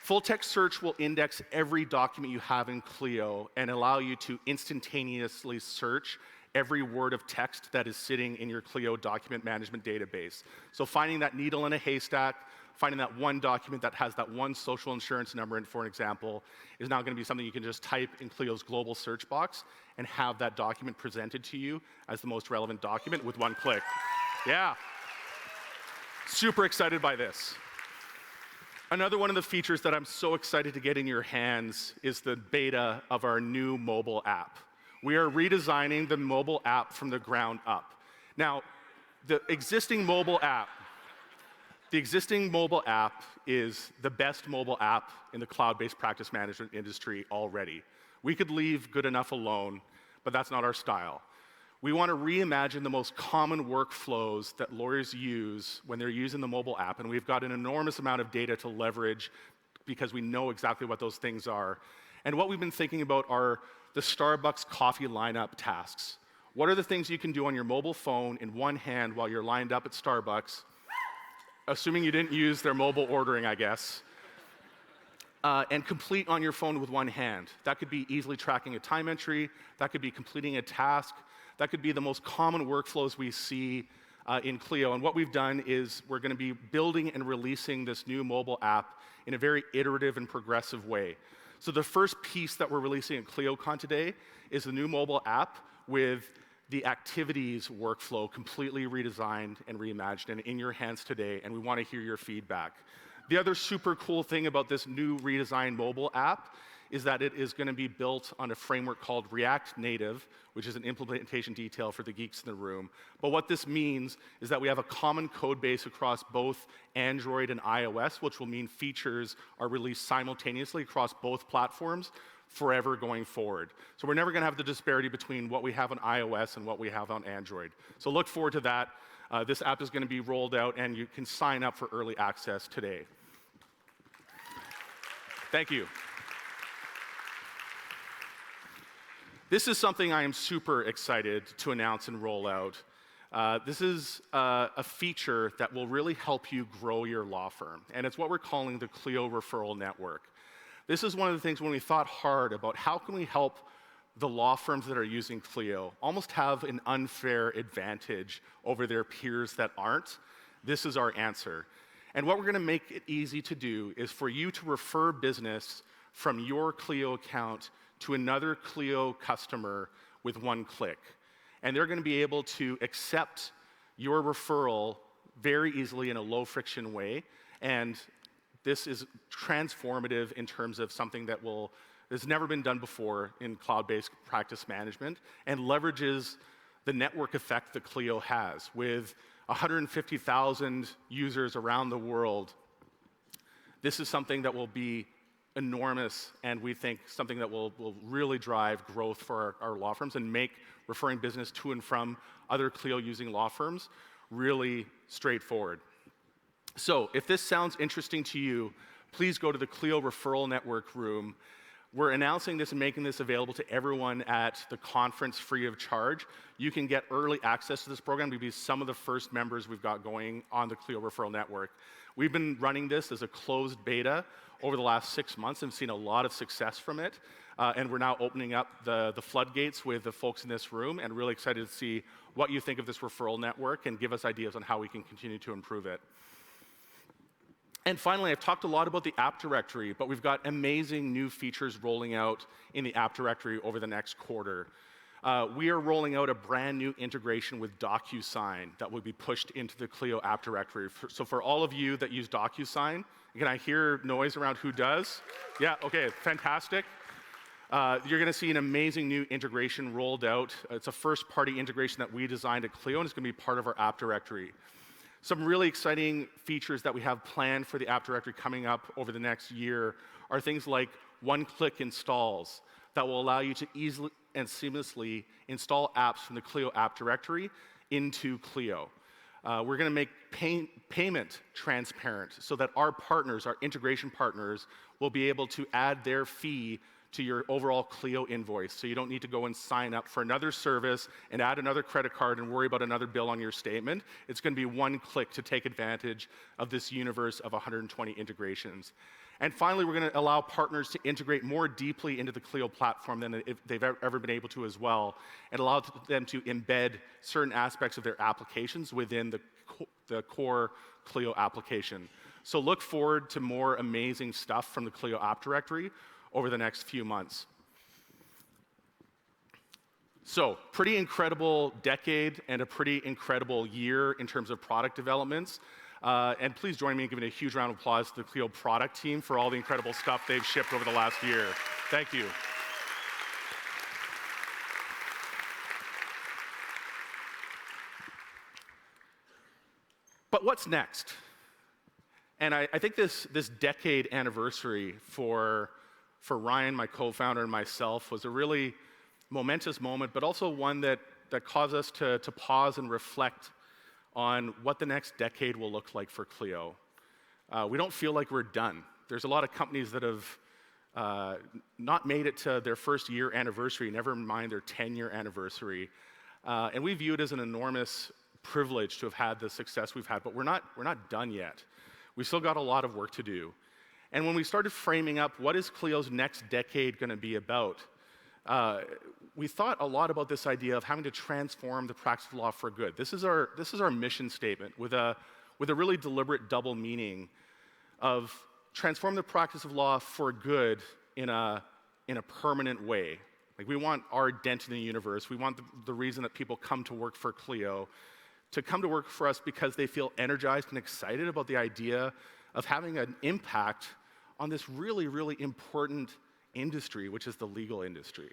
Full text search will index every document you have in Clio and allow you to instantaneously search every word of text that is sitting in your Clio document management database. So finding that needle in a haystack, finding that one document that has that one social insurance number in, for an example, is now going to be something you can just type in Clio's global search box and have that document presented to you as the most relevant document with one click. Yeah. Super excited by this. Another one of the features that I'm so excited to get in your hands is the beta of our new mobile app. We are redesigning the mobile app from the ground up. Now, the existing mobile app is the best mobile app in the cloud-based practice management industry already. We could leave good enough alone, but that's not our style. We want to reimagine the most common workflows that lawyers use when they're using the mobile app, and we've got an enormous amount of data to leverage because we know exactly what those things are. And what we've been thinking about are the Starbucks coffee lineup tasks. What are the things you can do on your mobile phone in one hand while you're lined up at Starbucks, assuming you didn't use their mobile ordering, I guess, and complete on your phone with one hand? That could be easily tracking a time entry. That could be completing a task. That could be the most common workflows we see in Clio. And what we've done is we're going to be building and releasing this new mobile app in a very iterative and progressive way. So the first piece that we're releasing at ClioCon today is the new mobile app with the activities workflow completely redesigned and reimagined and in your hands today, and we want to hear your feedback. The other super cool thing about this new redesigned mobile app is that it is going to be built on a framework called React Native, which is an implementation detail for the geeks in the room. But what this means is that we have a common code base across both Android and iOS, which will mean features are released simultaneously across both platforms forever going forward. So we're never going to have the disparity between what we have on iOS and what we have on Android. So look forward to that. This app is going to be rolled out, and you can sign up for early access today. Thank you. This is something I am super excited to announce and roll out. This is a feature that will really help you grow your law firm, and it's what we're calling the Clio Referral Network. This is one of the things when we thought hard about how can we help the law firms that are using Clio almost have an unfair advantage over their peers that aren't. This is our answer. And what we're going to make it easy to do is for you to refer business from your Clio account to another Clio customer with one click. And they're going to be able to accept your referral very easily in a low-friction way. And this is transformative in terms of something that has never been done before in cloud-based practice management and leverages the network effect that Clio has with 150,000 users around the world This is something that will be enormous, and we think something that will really drive growth for our law firms and make referring business to and from other Clio using law firms really straightforward. So if this sounds interesting to you, please go to the Clio Referral Network room. We're announcing this and making this available to everyone at the conference free of charge. You can get early access to this program to be some of the first members we've got going on the Clio Referral Network. We've been running this as a closed beta over the last 6 months and seen a lot of success from it. And we're now opening up the floodgates with the folks in this room, and really excited to see what you think of this referral network and give us ideas on how we can continue to improve it. And finally, I've talked a lot about the app directory, but we've got amazing new features rolling out in the app directory over the next quarter. We are rolling out a brand new integration with DocuSign that will be pushed into the Clio app directory. So for all of you that use DocuSign, can I hear noise around who does? Yeah, okay, fantastic. You're going to see an amazing new integration rolled out. It's a first-party integration that we designed at Clio, and it's going to be part of our app directory. Some really exciting features that we have planned for the app directory coming up over the next year are things like one-click installs that will allow you to easily and seamlessly install apps from the Clio app directory into Clio. We're going to make payment transparent so that our partners, our integration partners, will be able to add their fee to your overall Clio invoice. So you don't need to go and sign up for another service and add another credit card and worry about another bill on your statement. It's going to be one click to take advantage of this universe of 120 integrations. And finally, we're going to allow partners to integrate more deeply into the Clio platform than they've ever been able to as well, and allow them to embed certain aspects of their applications within the core Clio application. So look forward to more amazing stuff from the Clio app directory over the next few months. So, pretty incredible decade and a pretty incredible year in terms of product developments. And please join me in giving a huge round of applause to the Clio product team for all the incredible stuff they've shipped over the last year. Thank you. But what's next? And I think this decade anniversary for Ryan, my co-founder, and myself was a really momentous moment, but also one that caused us to pause and reflect on what the next decade will look like for Clio. We don't feel like we're done. There's a lot of companies that have not made it to their first year anniversary, never mind their 10-year anniversary. And we view it as an enormous privilege to have had the success we've had, but we're not done yet. We've still got a lot of work to do. And when we started framing up what is Clio's next decade going to be about, we thought a lot about this idea of having to transform the practice of law for good. This is our mission statement with a really deliberate double meaning of transform the practice of law for good in a permanent way. Like, we want our dent in the universe. We want the reason that people come to work for Clio to come to work for us because they feel energized and excited about the idea of having an impact on this really, really important industry, which is the legal industry.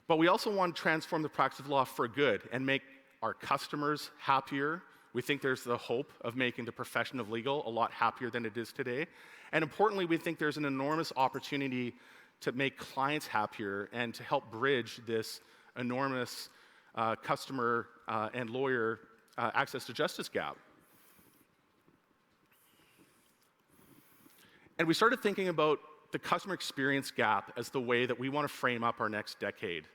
But we also want to transform the practice of law for good and make our customers happier. We think there's the hope of making the profession of legal a lot happier than it is today. And importantly, we think there's an enormous opportunity to make clients happier and to help bridge this enormous customer and lawyer access to justice gap. And we started thinking about the customer experience gap as the way that we want to frame up our next decade.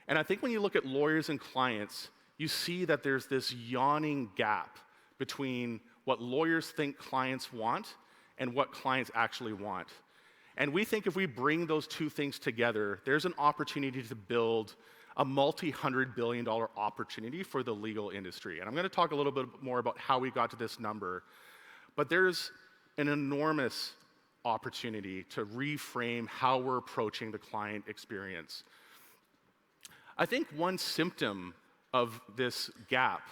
And I think when you look at lawyers and clients, you see that there's this yawning gap between what lawyers think clients want and what clients actually want. And we think if we bring those two things together, there's an opportunity to build a multi-$100-billion opportunity for the legal industry. And I'm going to talk a little bit more about how we got to this number. But there's an enormous opportunity to reframe how we're approaching the client experience. I think one symptom of this gap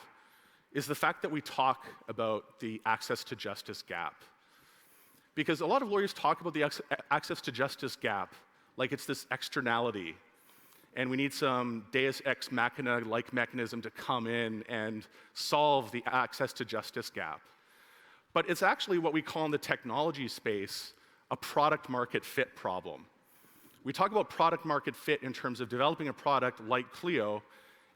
is the fact that we talk about the access to justice gap. Because a lot of lawyers talk about the access to justice gap like it's this externality, and we need some deus ex machina-like mechanism to come in and solve the access to justice gap. but it's actually what we call in the technology space a product market fit problem. We talk about product market fit in terms of developing a product like Clio,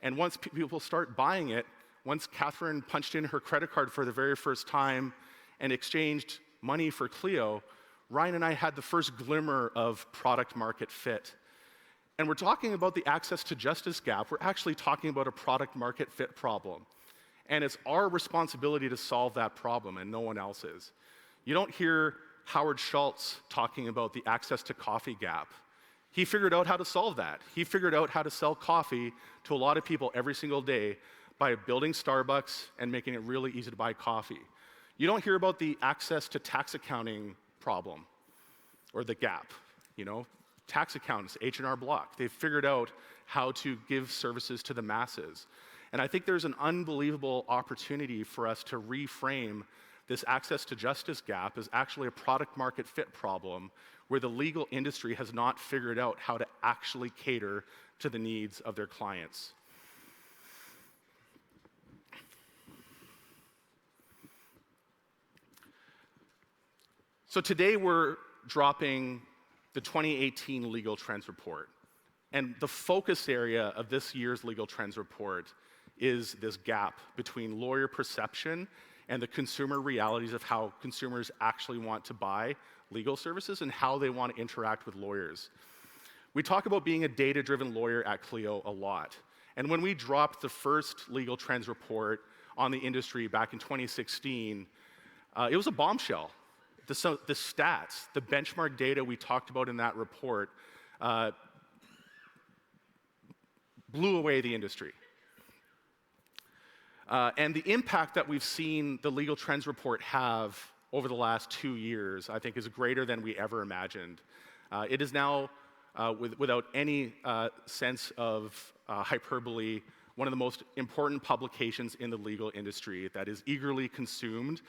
and once people start buying it, once Catherine punched in her credit card for the very first time and exchanged money for Clio, Ryan and I had the first glimmer of product market fit. And we're talking about the access to justice gap. We're actually talking about a product market fit problem. And it's our responsibility to solve that problem and no one else's. You don't hear Howard Schultz talking about the access to coffee gap. He figured out how to solve that. He figured out how to sell coffee to a lot of people every single day by building Starbucks and making it really easy to buy coffee. You don't hear about the access to tax accounting problem or the gap. You know, tax accountants, H&R Block, they've figured out how to give services to the masses. And I think there's an unbelievable opportunity for us to reframe this access to justice gap as actually a product market fit problem where the legal industry has not figured out how to actually cater to the needs of their clients. So today we're dropping the 2018 Legal Trends Report. And the focus area of this year's Legal Trends Report is this gap between lawyer perception and the consumer realities of how consumers actually want to buy legal services and how they want to interact with lawyers. We talk about being a data-driven lawyer at Clio a lot. And when we dropped the first Legal Trends Report on the industry back in 2016, it was a bombshell. The stats, the benchmark data we talked about in that report blew away the industry. And the impact that we've seen the Legal Trends Report have over the last 2 years, I think, is greater than we ever imagined. It is now, without any sense of hyperbole, one of the most important publications in the legal industry that is eagerly consumed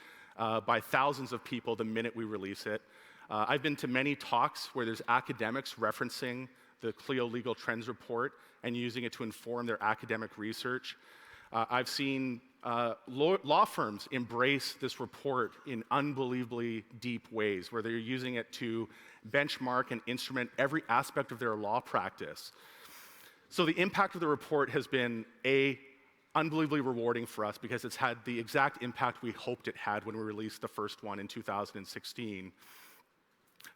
by thousands of people the minute we release it. I've been to many talks where there's academics referencing the Clio Legal Trends Report and using it to inform their academic research. I've seen law firms embrace this report in unbelievably deep ways, where they're using it to benchmark and instrument every aspect of their law practice. So the impact of the report has been, unbelievably rewarding for us because it's had the exact impact we hoped it had when we released the first one in 2016.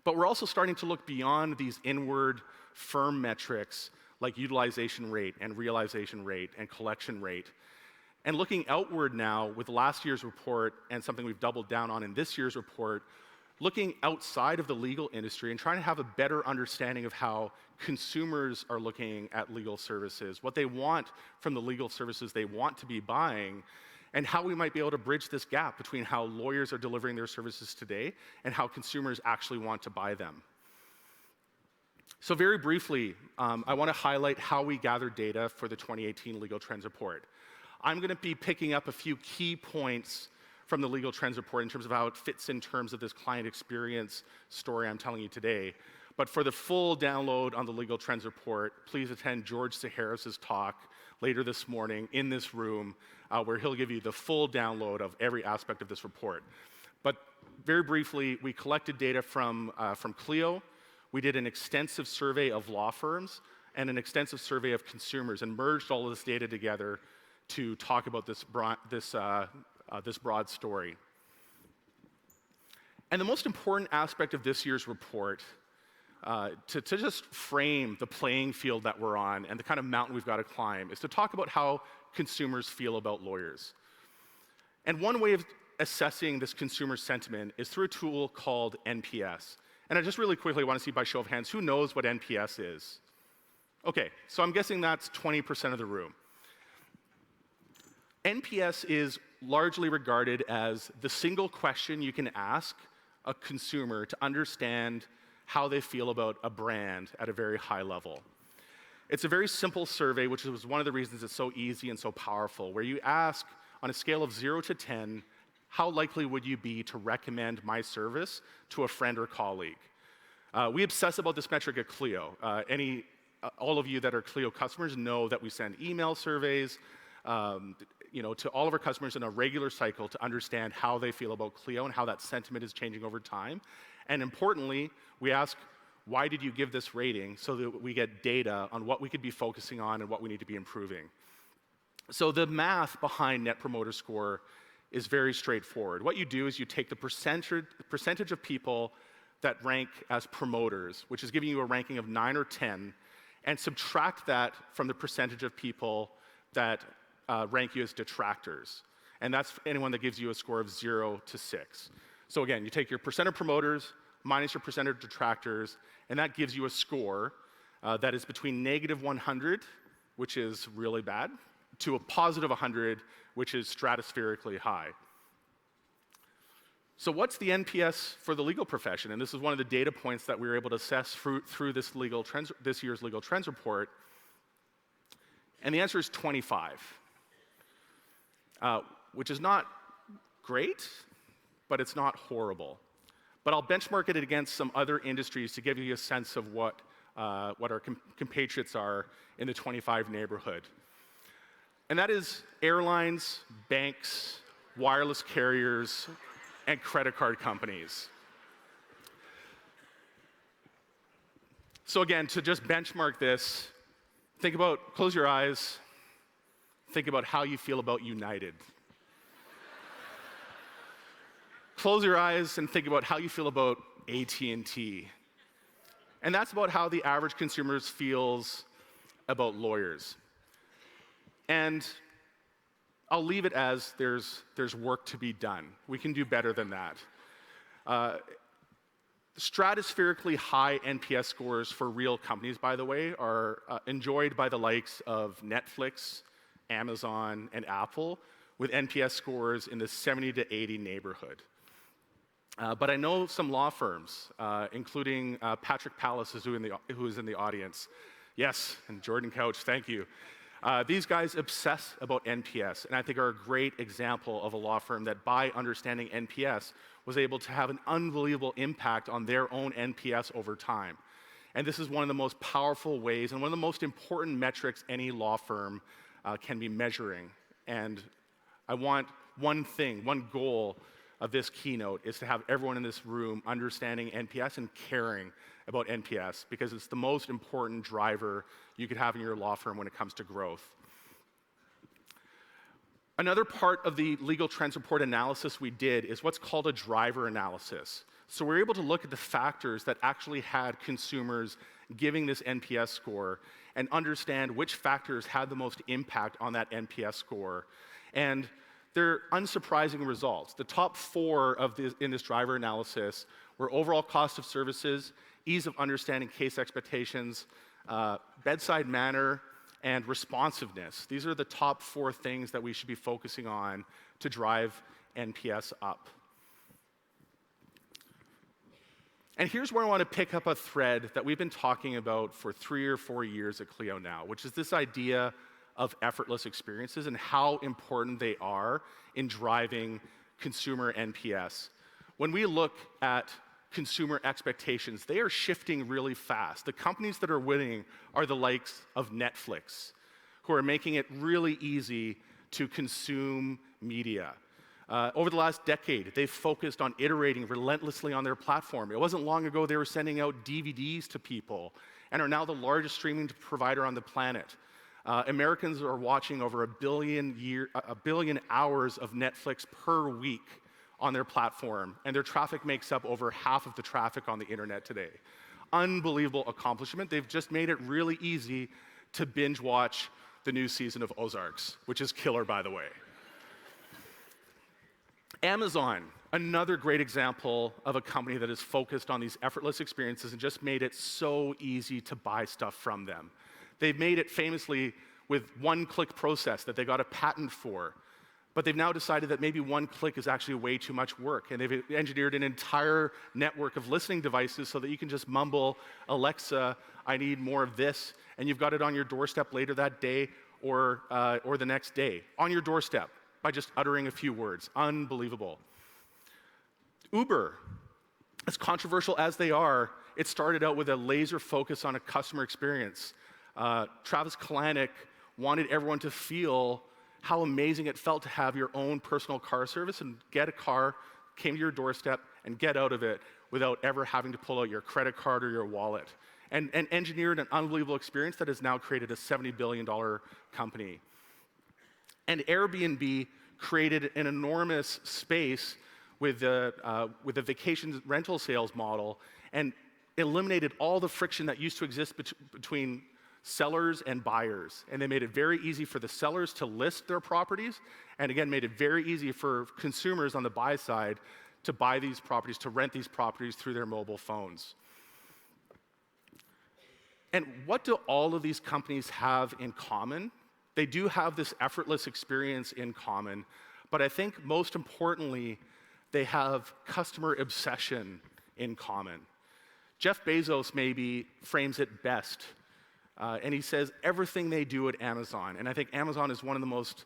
But we're also starting to look beyond these inward firm metrics like utilization rate and realization rate and collection rate. And looking outward now with last year's report and something we've doubled down on in this year's report, looking outside of the legal industry and trying to have a better understanding of how consumers are looking at legal services, what they want from the legal services they want to be buying, and how we might be able to bridge this gap between how lawyers are delivering their services today and how consumers actually want to buy them. So very briefly, I want to highlight how we gather data for the 2018 Legal Trends Report. I'm going to be picking up a few key points from the Legal Trends Report in terms of how it fits in terms of this client experience story I'm telling you today. But for the full download on the Legal Trends Report, please attend George Saharis' talk later this morning in this room, where he'll give you the full download of every aspect of this report. But very briefly, we collected data from Clio. We did an extensive survey of law firms and an extensive survey of consumers and merged all of this data together to talk about this broad story. And the most important aspect of this year's report, to just frame the playing field that we're on and the kind of mountain we've got to climb, is to talk about how consumers feel about lawyers. And one way of assessing this consumer sentiment is through a tool called NPS. And I just really quickly want to see by show of hands, who knows what NPS is? Okay, so I'm guessing that's 20% of the room. NPS is largely regarded as the single question you can ask a consumer to understand how they feel about a brand at a very high level. It's a very simple survey, which is one of the reasons it's so easy and so powerful, where you ask on a scale of 0 to 10, how likely would you be to recommend my service to a friend or colleague? We obsess about this metric at Clio. All of you that are Clio customers know that we send email surveys. to all of our customers in a regular cycle to understand how they feel about Clio and how that sentiment is changing over time. And importantly, we ask, why did you give this rating, so that we get data on what we could be focusing on and what we need to be improving. So the math behind Net Promoter Score is very straightforward. What you do is you take the percentage of people that rank as promoters, which is giving you a ranking of 9 or 10, and subtract that from the percentage of people that rank you as detractors. And that's anyone that gives you a score of 0 to 6. So again, you take your percent of promoters minus your percent of detractors, and that gives you a score that is between -100, which is really bad, to a positive 100, which is stratospherically high. So what's the NPS for the legal profession? And this is one of the data points that we were able to assess through this year's Legal Trends report. And the answer is 25, which is not great, but it's not horrible. But I'll benchmark it against some other industries to give you a sense of what our compatriots are in the 25 neighborhood. And that is airlines, banks, wireless carriers, and credit card companies. So again, to just benchmark this, close your eyes, think about how you feel about United. Close your eyes and think about how you feel about AT&T. And that's about how the average consumer feels about lawyers. And I'll leave it as there's work to be done. We can do better than that. Stratospherically high NPS scores for real companies, by the way, are enjoyed by the likes of Netflix, Amazon, and Apple, with NPS scores in the 70 to 80 neighborhood. But I know some law firms, including Patrick Pallas, who is in the audience. Yes, and Jordan Couch, thank you. These guys obsess about NPS, and I think are a great example of a law firm that, by understanding NPS, was able to have an unbelievable impact on their own NPS over time. And this is one of the most powerful ways and one of the most important metrics any law firm can be measuring. And I want one goal of this keynote is to have everyone in this room understanding NPS and caring about NPS, because it's the most important driver you could have in your law firm when it comes to growth. Another part of the Legal Trends Report analysis we did is what's called a driver analysis. So we're able to look at the factors that actually had consumers giving this NPS score and understand which factors had the most impact on that NPS score. And they're unsurprising results. The top 4 in this driver analysis were overall cost of services, ease of understanding case expectations, bedside manner, and responsiveness. These are the top 4 things that we should be focusing on to drive NPS up. And here's where I want to pick up a thread that we've been talking about for 3 or 4 years at Clio now, which is this idea of effortless experiences and how important they are in driving consumer NPS. When we look at consumer expectations, they are shifting really fast. The companies that are winning are the likes of Netflix, who are making it really easy to consume media. Over the last decade, they've focused on iterating relentlessly on their platform. It wasn't long ago they were sending out DVDs to people and are now the largest streaming provider on the planet. Americans are watching over a billion hours of Netflix per week on their platform, and their traffic makes up over half of the traffic on the internet today. Unbelievable accomplishment. They've just made it really easy to binge watch the new season of Ozarks, which is killer, by the way. Amazon, another great example of a company that is focused on these effortless experiences and just made it so easy to buy stuff from them. They've made it famously with one-click process that they got a patent for, but they've now decided that maybe one click is actually way too much work, and they've engineered an entire network of listening devices so that you can just mumble, Alexa, I need more of this, and you've got it on your doorstep later that day or the next day, on your doorstep, by just uttering a few words. Unbelievable. Uber, as controversial as they are, it started out with a laser focus on a customer experience. Travis Kalanick wanted everyone to feel how amazing it felt to have your own personal car service and get a car, came to your doorstep, and get out of it without ever having to pull out your credit card or your wallet. And engineered an unbelievable experience that has now created a $70 billion company. And Airbnb created an enormous space with the vacation rental sales model and eliminated all the friction that used to exist between sellers and buyers. And they made it very easy for the sellers to list their properties, and again, made it very easy for consumers on the buy side to buy these properties, to rent these properties through their mobile phones. And what do all of these companies have in common? They do have this effortless experience in common, but I think most importantly, they have customer obsession in common. Jeff Bezos maybe frames it best, and he says everything they do at Amazon, and I think Amazon is one of the most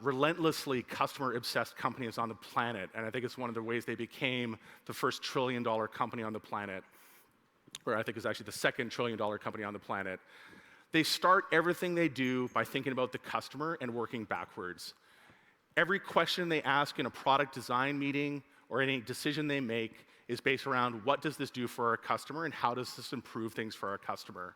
relentlessly customer-obsessed companies on the planet, and I think it's one of the ways they became the first trillion-dollar company on the planet, or I think it's actually the second trillion-dollar company on the planet. They start everything they do by thinking about the customer and working backwards. Every question they ask in a product design meeting or any decision they make is based around what does this do for our customer and how does this improve things for our customer.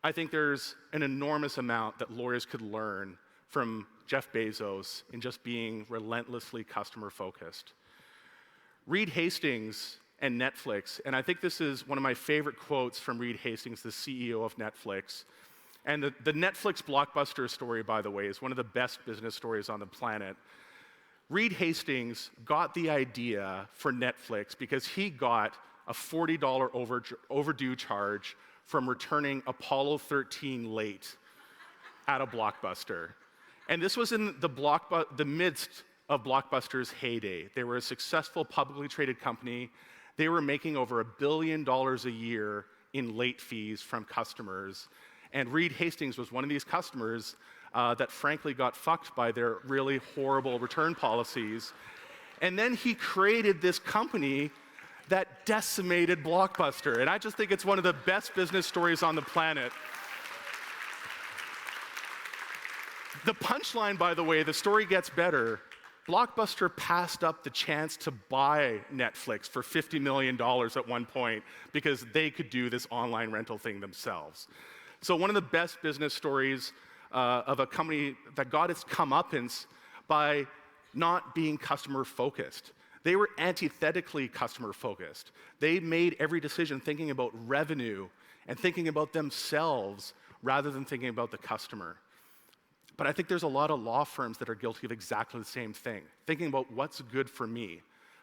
I think there's an enormous amount that lawyers could learn from Jeff Bezos in just being relentlessly customer-focused. Reed Hastings and Netflix, and I think this is one of my favorite quotes from Reed Hastings, the CEO of Netflix. And the Netflix blockbuster story, by the way, is one of the best business stories on the planet. Reed Hastings got the idea for Netflix because he got a $40 overdue charge from returning Apollo 13 late at a Blockbuster. And this was in the midst of Blockbuster's heyday. They were a successful publicly traded company. They were making over $1 billion a year in late fees from customers. And Reed Hastings was one of these customers that frankly got fucked by their really horrible return policies. And then he created this company that decimated Blockbuster. And I just think it's one of the best business stories on the planet. The punchline, by the way, the story gets better. Blockbuster passed up the chance to buy Netflix for $50 million at one point because they could do this online rental thing themselves. So one of the best business stories of a company that got its comeuppance by not being customer-focused. They were antithetically customer-focused. They made every decision thinking about revenue and thinking about themselves rather than thinking about the customer. But I think there's a lot of law firms that are guilty of exactly the same thing, thinking about what's good for me.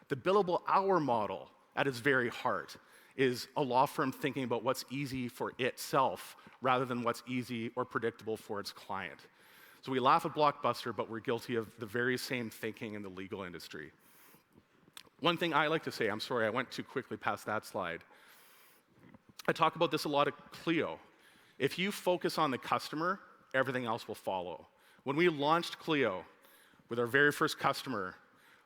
The billable hour model, at its very heart, is a law firm thinking about what's easy for itself rather than what's easy or predictable for its client. So we laugh at Blockbuster, but we're guilty of the very same thinking in the legal industry. One thing I like to say, I'm sorry, I went too quickly past that slide. I talk about this a lot at Clio. If you focus on the customer, everything else will follow. When we launched Clio with our very first customer,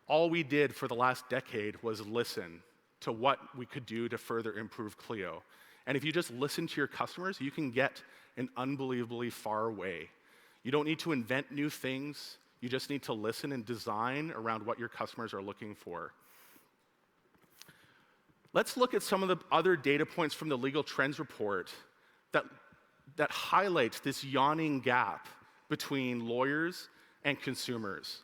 all we did for the last decade was listen to what we could do to further improve Clio. And if you just listen to your customers, you can get an unbelievably far way. You don't need to invent new things. You just need to listen and design around what your customers are looking for. Let's look at some of the other data points from the Legal Trends report that highlights this yawning gap between lawyers and consumers.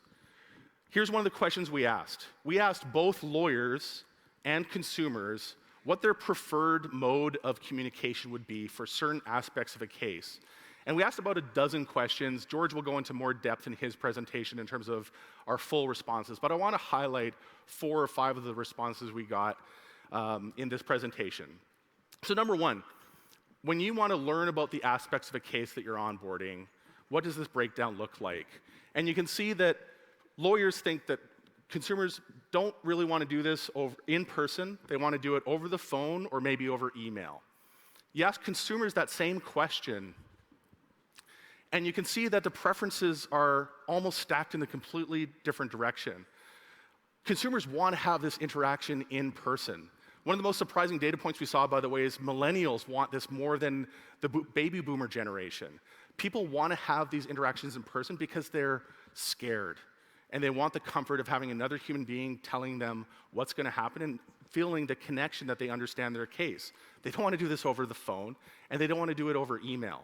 Here's one of the questions we asked. We asked both lawyers and consumers what their preferred mode of communication would be for certain aspects of a case. And we asked about a dozen questions. George will go into more depth in his presentation in terms of our full responses, but I want to highlight 4 or 5 of the responses we got in this presentation. So number one, when you want to learn about the aspects of a case that you're onboarding, what does this breakdown look like? And you can see that lawyers think that consumers don't really want to do this in person. They want to do it over the phone or maybe over email. You ask consumers that same question, and you can see that the preferences are almost stacked in a completely different direction. Consumers want to have this interaction in person. One of the most surprising data points we saw, by the way, is millennials want this more than the baby boomer generation. People want to have these interactions in person because they're scared. And they want the comfort of having another human being telling them what's going to happen and feeling the connection that they understand their case. They don't want to do this over the phone, and they don't want to do it over email.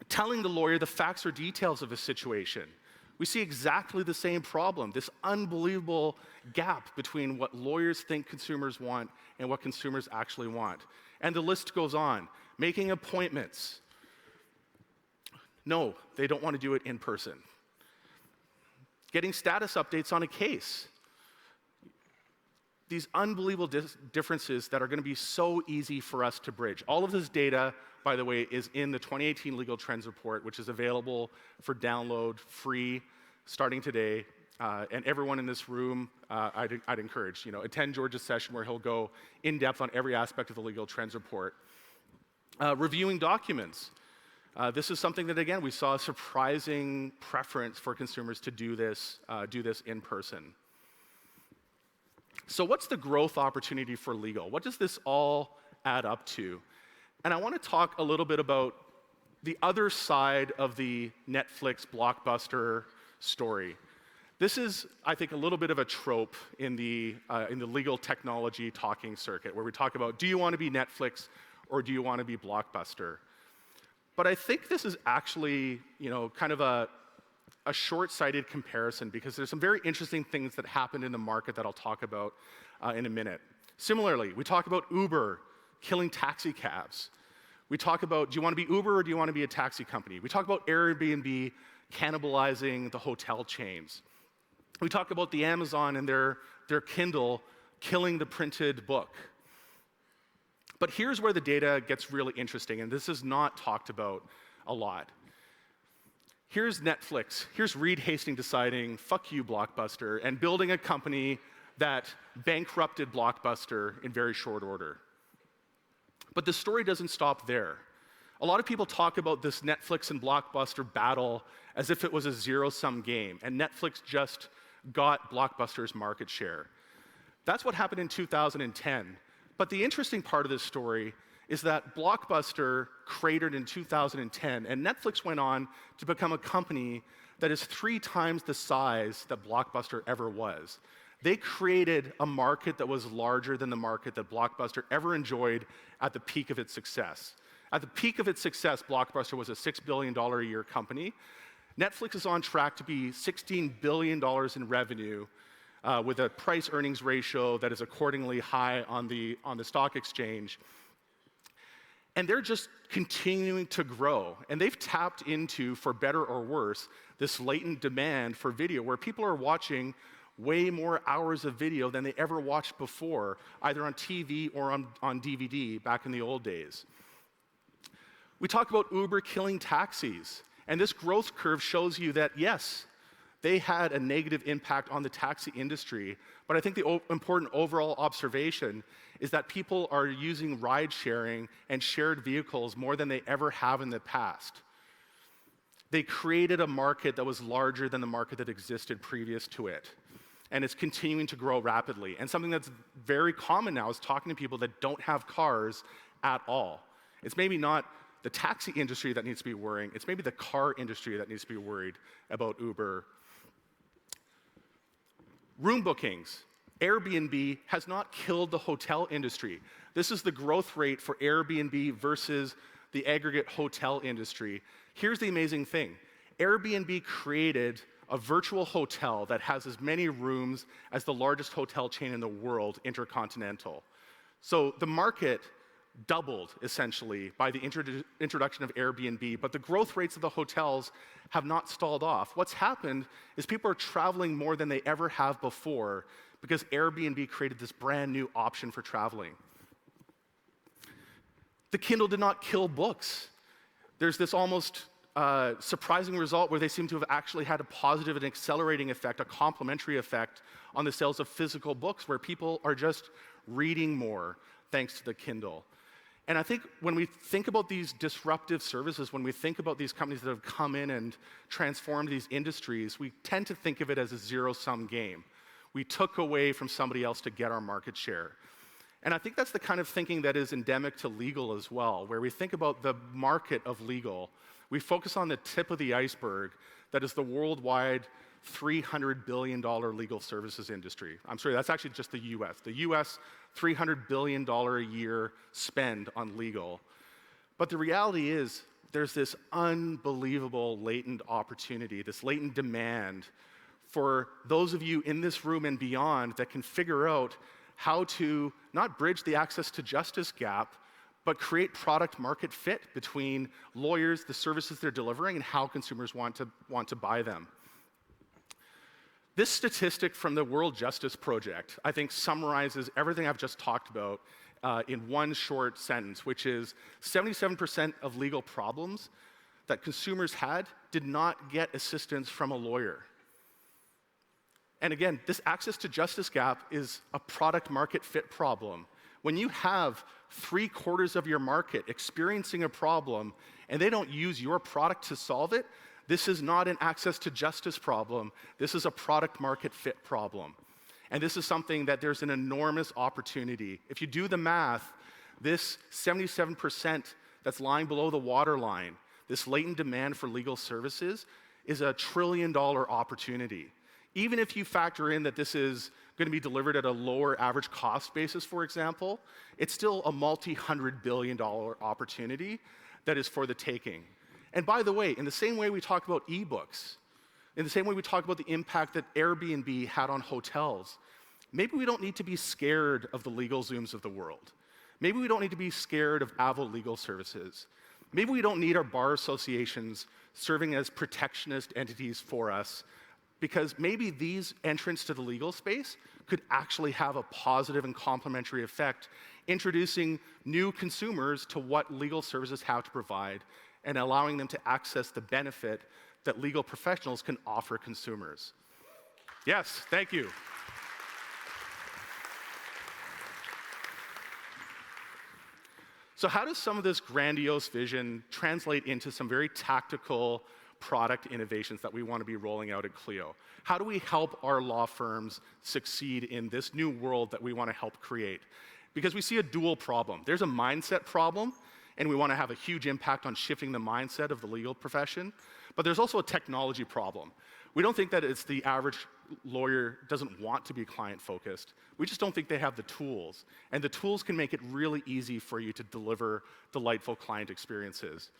Telling the lawyer the facts or details of a situation. We see exactly the same problem, this unbelievable gap between what lawyers think consumers want and what consumers actually want. And the list goes on. Making appointments. No, they don't want to do it in person. Getting status updates on a case. These unbelievable differences that are going to be so easy for us to bridge. All of this data, by the way, is in the 2018 Legal Trends Report, which is available for download, free, starting today. And everyone in this room, I'd encourage, attend George's session where he'll go in depth on every aspect of the Legal Trends Report. Reviewing documents. This is something that, again, we saw a surprising preference for consumers to do this in person. So what's the growth opportunity for legal? What does this all add up to? And I want to talk a little bit about the other side of the Netflix blockbuster story. This is, I think, a little bit of a trope in the legal technology talking circuit, where we talk about, do you want to be Netflix or do you want to be Blockbuster? But I think this is actually, kind of a short-sighted comparison, because there's some very interesting things that happened in the market that I'll talk about in a minute. Similarly, we talk about Uber killing taxi cabs. We talk about, do you want to be Uber or do you want to be a taxi company? We talk about Airbnb cannibalizing the hotel chains. We talk about the Amazon and their Kindle killing the printed book. But here's where the data gets really interesting, and this is not talked about a lot. Here's Netflix. Here's Reed Hastings deciding, fuck you, Blockbuster, and building a company that bankrupted Blockbuster in very short order. But the story doesn't stop there. A lot of people talk about this Netflix and Blockbuster battle as if it was a zero-sum game, and Netflix just got Blockbuster's market share. That's what happened in 2010. But the interesting part of this story is that Blockbuster cratered in 2010, and Netflix went on to become a company that is 3 times the size that Blockbuster ever was. They created a market that was larger than the market that Blockbuster ever enjoyed at the peak of its success. At the peak of its success, Blockbuster was a $6 billion a year company. Netflix is on track to be $16 billion in revenue, with a price-earnings ratio that is accordingly high on the stock exchange. And they're just continuing to grow. And they've tapped into, for better or worse, this latent demand for video, where people are watching way more hours of video than they ever watched before, either on TV or on DVD back in the old days. We talk about Uber killing taxis. And this growth curve shows you that, yes, they had a negative impact on the taxi industry. But I think the important overall observation is that people are using ride-sharing and shared vehicles more than they ever have in the past. They created a market that was larger than the market that existed previous to it. And it's continuing to grow rapidly. And something that's very common now is talking to people that don't have cars at all. It's maybe not the taxi industry that needs to be worrying. It's maybe the car industry that needs to be worried about Uber. Room bookings. Airbnb has not killed the hotel industry. This is the growth rate for Airbnb versus the aggregate hotel industry. Here's the amazing thing. Airbnb created a virtual hotel that has as many rooms as the largest hotel chain in the world, Intercontinental. So the market doubled, essentially, by the introduction of Airbnb, but the growth rates of the hotels have not stalled off. What's happened is people are traveling more than they ever have before because Airbnb created this brand new option for traveling. The Kindle did not kill books. There's this almost surprising result where they seem to have actually had a positive and accelerating effect, a complementary effect on the sales of physical books, where people are just reading more thanks to the Kindle. And I think when we think about these disruptive services, when we think about these companies that have come in and transformed these industries, we tend to think of it as a zero-sum game. We took away from somebody else to get our market share. And I think that's the kind of thinking that is endemic to legal as well, where we think about the market of legal. We focus on the tip of the iceberg that is the worldwide $300 billion legal services industry. I'm sorry, that's actually just the US. The US, $300 billion a year spend on legal. But the reality is, there's this unbelievable latent opportunity, this latent demand for those of you in this room and beyond that can figure out how to not bridge the access to justice gap, but create product market fit between lawyers, the services they're delivering, and how consumers want to buy them. This statistic from the World Justice Project, I think, summarizes everything I've just talked about in one short sentence, which is 77% of legal problems that consumers had did not get assistance from a lawyer. And again, this access to justice gap is a product market fit problem. When you have 3/4 of your market experiencing a problem and they don't use your product to solve it, this is not an access to justice problem. This is a product market fit problem. And this is something that there's an enormous opportunity. If you do the math, this 77% that's lying below the waterline, this latent demand for legal services, is a $1 trillion opportunity. Even if you factor in that this is going to be delivered at a lower average cost basis, for example, it's still a multi-$100 billion opportunity that is for the taking. And by the way, in the same way we talk about ebooks, in the same way we talk about the impact that Airbnb had on hotels, maybe we don't need to be scared of the LegalZooms of the world. Maybe we don't need to be scared of Avo Legal Services. Maybe we don't need our bar associations serving as protectionist entities for us, because maybe these entrants to the legal space could actually have a positive and complementary effect, introducing new consumers to what legal services have to provide and allowing them to access the benefit that legal professionals can offer consumers. Yes, thank you. So how does some of this grandiose vision translate into some very tactical product innovations that we want to be rolling out at Clio? How do we help our law firms succeed in this new world that we want to help create? Because we see a dual problem. There's a mindset problem, and we want to have a huge impact on shifting the mindset of the legal profession. But there's also a technology problem. We don't think that it's the average lawyer doesn't want to be client-focused. We just don't think they have the tools. And the tools can make it really easy for you to deliver delightful client experiences.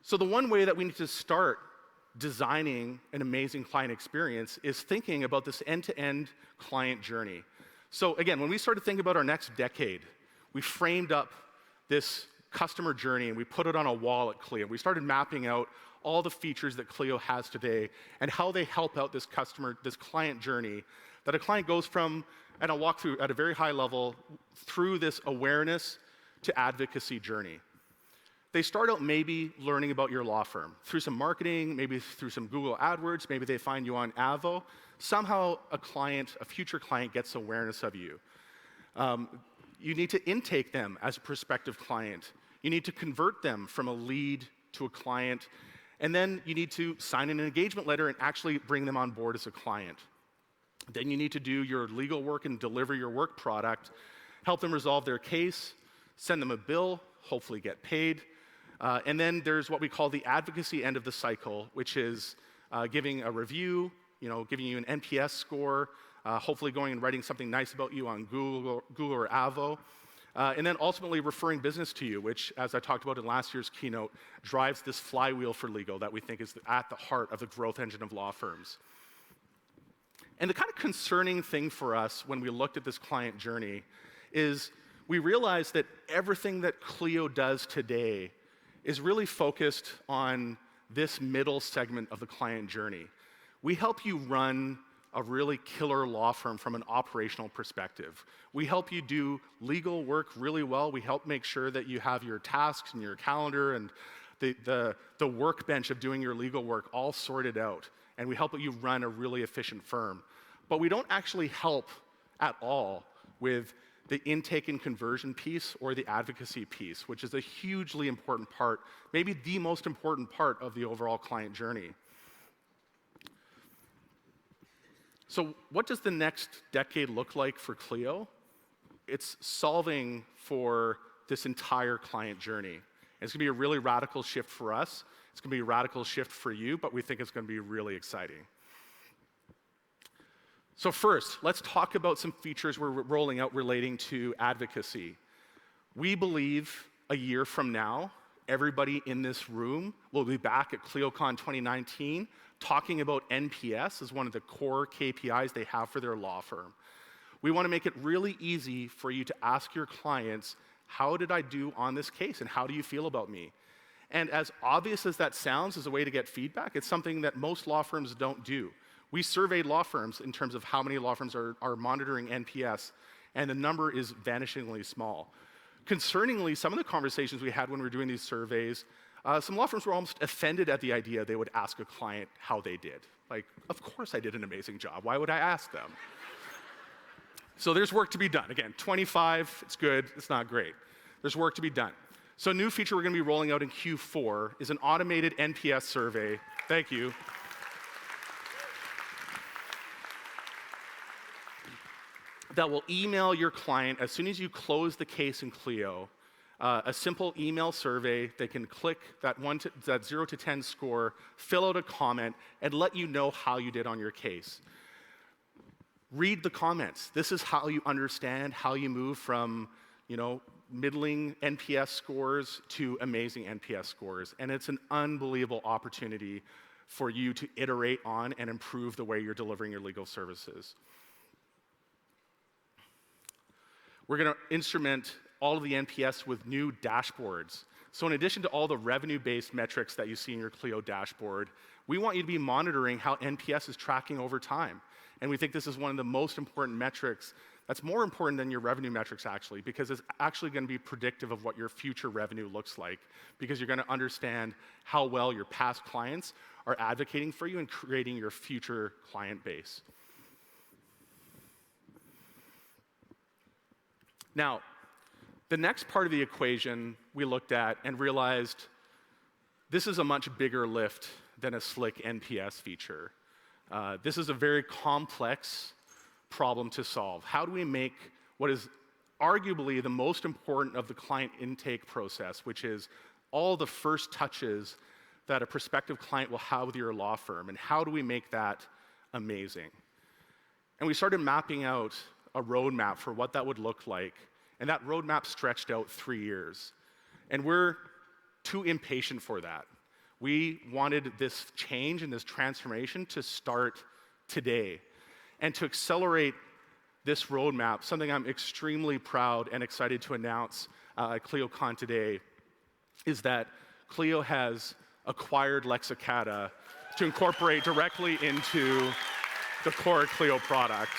So the one way that we need to start designing an amazing client experience is thinking about this end-to-end client journey. So again, when we started thinking about our next decade, we framed up this customer journey and we put it on a wall at Clio. We started mapping out all the features that Clio has today and how they help out this client journey that a client goes from, and I'll walk through at a very high level, through this awareness to advocacy journey. They start out maybe learning about your law firm through some marketing, maybe through some Google AdWords, maybe they find you on Avo. Somehow a future client gets awareness of you. You need to intake them as a prospective client. You need to convert them from a lead to a client. And then you need to sign an engagement letter and actually bring them on board as a client. Then you need to do your legal work and deliver your work product, help them resolve their case, send them a bill, hopefully get paid. And then there's what we call the advocacy end of the cycle, which is giving a review, giving you an NPS score, hopefully going and writing something nice about you on Google or Avo, and then ultimately referring business to you, which, as I talked about in last year's keynote, drives this flywheel for legal that we think is at the heart of the growth engine of law firms. And the kind of concerning thing for us when we looked at this client journey is we realized that everything that Clio does today is really focused on this middle segment of the client journey. We help you run a really killer law firm from an operational perspective. We help you do legal work really well. We help make sure that you have your tasks and your calendar and the workbench of doing your legal work all sorted out. And we help you run a really efficient firm. But we don't actually help at all with the intake and conversion piece or the advocacy piece, which is a hugely important part, maybe the most important part of the overall client journey. So what does the next decade look like for Clio? It's solving for this entire client journey. And it's going to be a really radical shift for us. It's going to be a radical shift for you, but we think it's going to be really exciting. So first, let's talk about some features we're rolling out relating to advocacy. We believe a year from now, everybody in this room will be back at ClioCon 2019 talking about NPS as one of the core KPIs they have for their law firm. We want to make it really easy for you to ask your clients, how did I do on this case, and how do you feel about me? And as obvious as that sounds as a way to get feedback, it's something that most law firms don't do. We surveyed law firms in terms of how many law firms are monitoring NPS, and the number is vanishingly small. Concerningly, some of the conversations we had when we were doing these surveys, some law firms were almost offended at the idea they would ask a client how they did. Like, of course I did an amazing job. Why would I ask them? So there's work to be done. Again, 25, it's good, it's not great. There's work to be done. So a new feature we're going to be rolling out in Q4 is an automated NPS survey. Thank you. That will email your client as soon as you close the case in Clio, a simple email survey. They can click that 0 to 10 score, fill out a comment, and let you know how you did on your case. Read the comments. This is how you understand how you move from, middling NPS scores to amazing NPS scores. And it's an unbelievable opportunity for you to iterate on and improve the way you're delivering your legal services. We're going to instrument all of the NPS with new dashboards. So in addition to all the revenue-based metrics that you see in your Clio dashboard, we want you to be monitoring how NPS is tracking over time. And we think this is one of the most important metrics that's more important than your revenue metrics, actually, because it's actually going to be predictive of what your future revenue looks like, because you're going to understand how well your past clients are advocating for you and creating your future client base. Now, the next part of the equation we looked at and realized this is a much bigger lift than a slick NPS feature. This is a very complex problem to solve. How do we make what is arguably the most important of the client intake process, which is all the first touches that a prospective client will have with your law firm, and how do we make that amazing? And we started mapping out a roadmap for what that would look like, and that roadmap stretched out 3 years. And we're too impatient for that. We wanted this change and this transformation to start today. And to accelerate this roadmap, something I'm extremely proud and excited to announce at ClioCon today is that Clio has acquired Lexicata to incorporate directly into the core Clio product.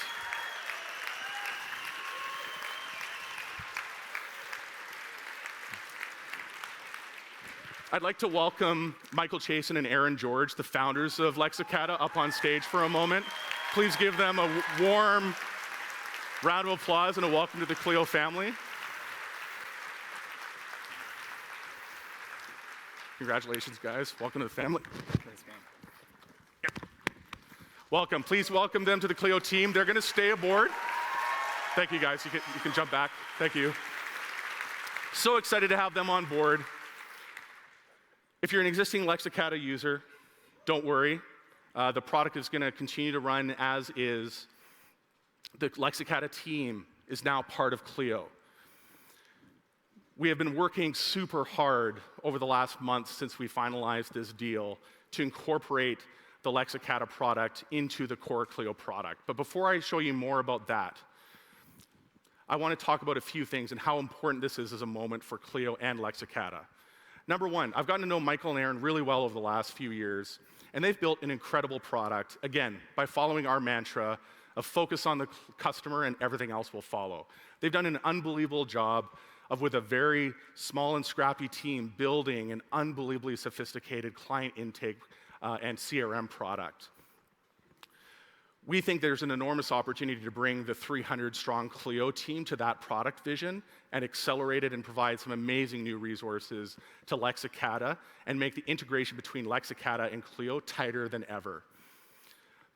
I'd like to welcome Michael Chasen and Aaron George, the founders of Lexicata, up on stage for a moment. Please give them a warm round of applause and a welcome to the Clio family. Congratulations, guys. Welcome to the family. Thanks, man. Yep. Welcome. Please welcome them to the Clio team. They're going to stay aboard. Thank you, guys. You can jump back. Thank you. So excited to have them on board. If you're an existing Lexicata user, don't worry. The product is going to continue to run as is. The Lexicata team is now part of Clio. We have been working super hard over the last month since we finalized this deal to incorporate the Lexicata product into the core Clio product. But before I show you more about that, I want to talk about a few things and how important this is as a moment for Clio and Lexicata. Number one, I've gotten to know Michael and Aaron really well over the last few years, and they've built an incredible product, again, by following our mantra of focus on the customer and everything else will follow. They've done an unbelievable job of, with a very small and scrappy team, building an unbelievably sophisticated client intake and CRM product. We think there's an enormous opportunity to bring the 300-strong Clio team to that product vision and accelerate it and provide some amazing new resources to Lexicata and make the integration between Lexicata and Clio tighter than ever.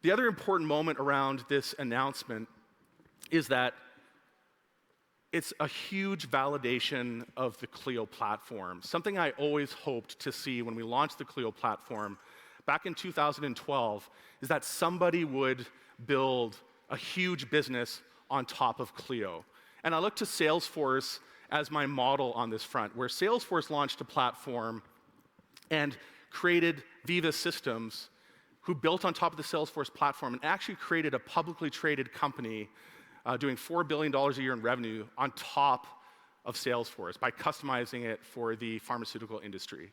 The other important moment around this announcement is that it's a huge validation of the Clio platform. Something I always hoped to see when we launched the Clio platform back in 2012 is that somebody would build a huge business on top of Clio. And I look to Salesforce as my model on this front, where Salesforce launched a platform and created Viva Systems, who built on top of the Salesforce platform and actually created a publicly traded company doing $4 billion a year in revenue on top of Salesforce by customizing it for the pharmaceutical industry.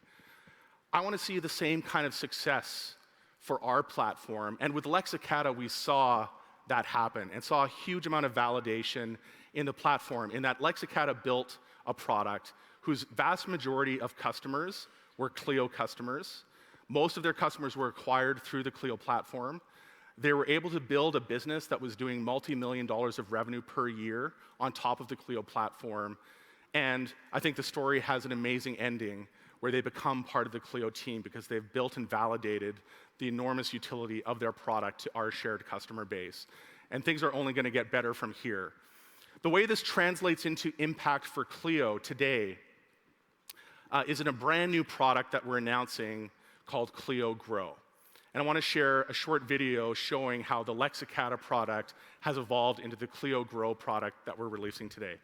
I want to see the same kind of success for our platform. And with Lexicata, we saw that happen and saw a huge amount of validation in the platform, in that Lexicata built a product whose vast majority of customers were Clio customers. Most of their customers were acquired through the Clio platform. They were able to build a business that was doing multi-million dollars of revenue per year on top of the Clio platform. And I think the story has an amazing ending where they become part of the Clio team because they've built and validated the enormous utility of their product to our shared customer base. And things are only going to get better from here. The way this translates into impact for Clio today is in a brand new product that we're announcing called Clio Grow. And I want to share a short video showing how the Lexicata product has evolved into the Clio Grow product that we're releasing today.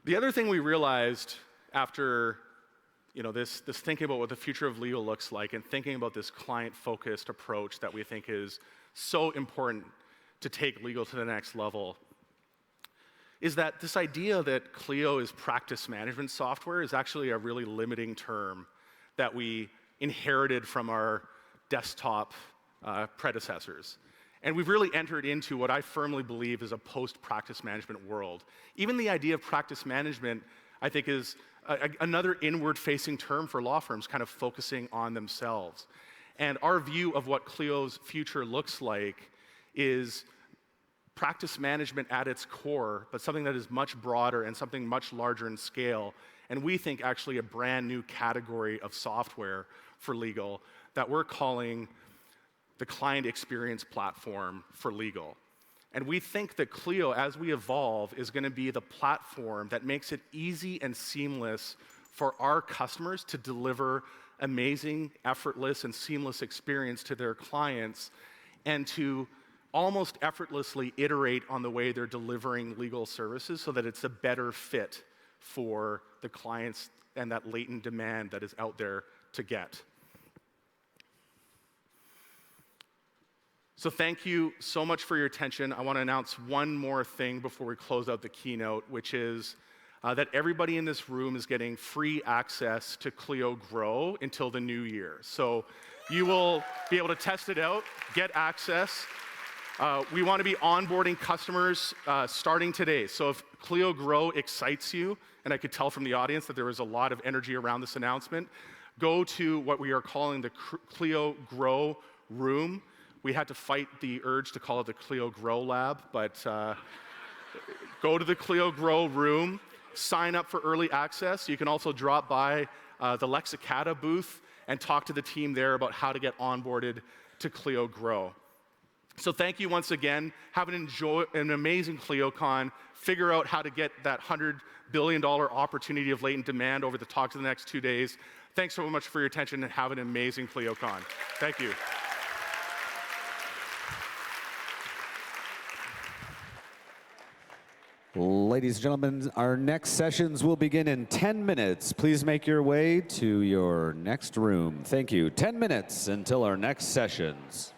The other thing we realized after this thinking about what the future of legal looks like and thinking about this client-focused approach that we think is so important to take legal to the next level is that this idea that Clio is practice management software is actually a really limiting term that we inherited from our desktop predecessors. And we've really entered into what I firmly believe is a post-practice management world. Even the idea of practice management, I think, is another inward-facing term for law firms, kind of focusing on themselves. And our view of what Clio's future looks like is practice management at its core, but something that is much broader and something much larger in scale. And we think actually a brand new category of software for legal that we're calling the client experience platform for legal. And we think that Clio, as we evolve, is going to be the platform that makes it easy and seamless for our customers to deliver amazing, effortless, and seamless experience to their clients and to almost effortlessly iterate on the way they're delivering legal services so that it's a better fit for the clients and that latent demand that is out there to get. So thank you so much for your attention. I want to announce one more thing before we close out the keynote, which is that everybody in this room is getting free access to Clio Grow until the new year. So you will be able to test it out, get access. We want to be onboarding customers starting today. So if Clio Grow excites you, and I could tell from the audience that there was a lot of energy around this announcement, go to what we are calling the Clio Grow room. We had to fight the urge to call it the Clio Grow Lab, but go to the Clio Grow room sign up for early access. You can also drop by the Lexicata booth and talk to the team there about how to get onboarded to Clio Grow. So thank you once again. Have an amazing ClioCon. Figure out how to get that $100 billion opportunity of latent demand over the talk to the next 2 days. Thanks so much for your attention, and have an amazing ClioCon. Thank you. Ladies and gentlemen, our next sessions will begin in 10 minutes. Please make your way to your next room. Thank you. 10 minutes until our next sessions.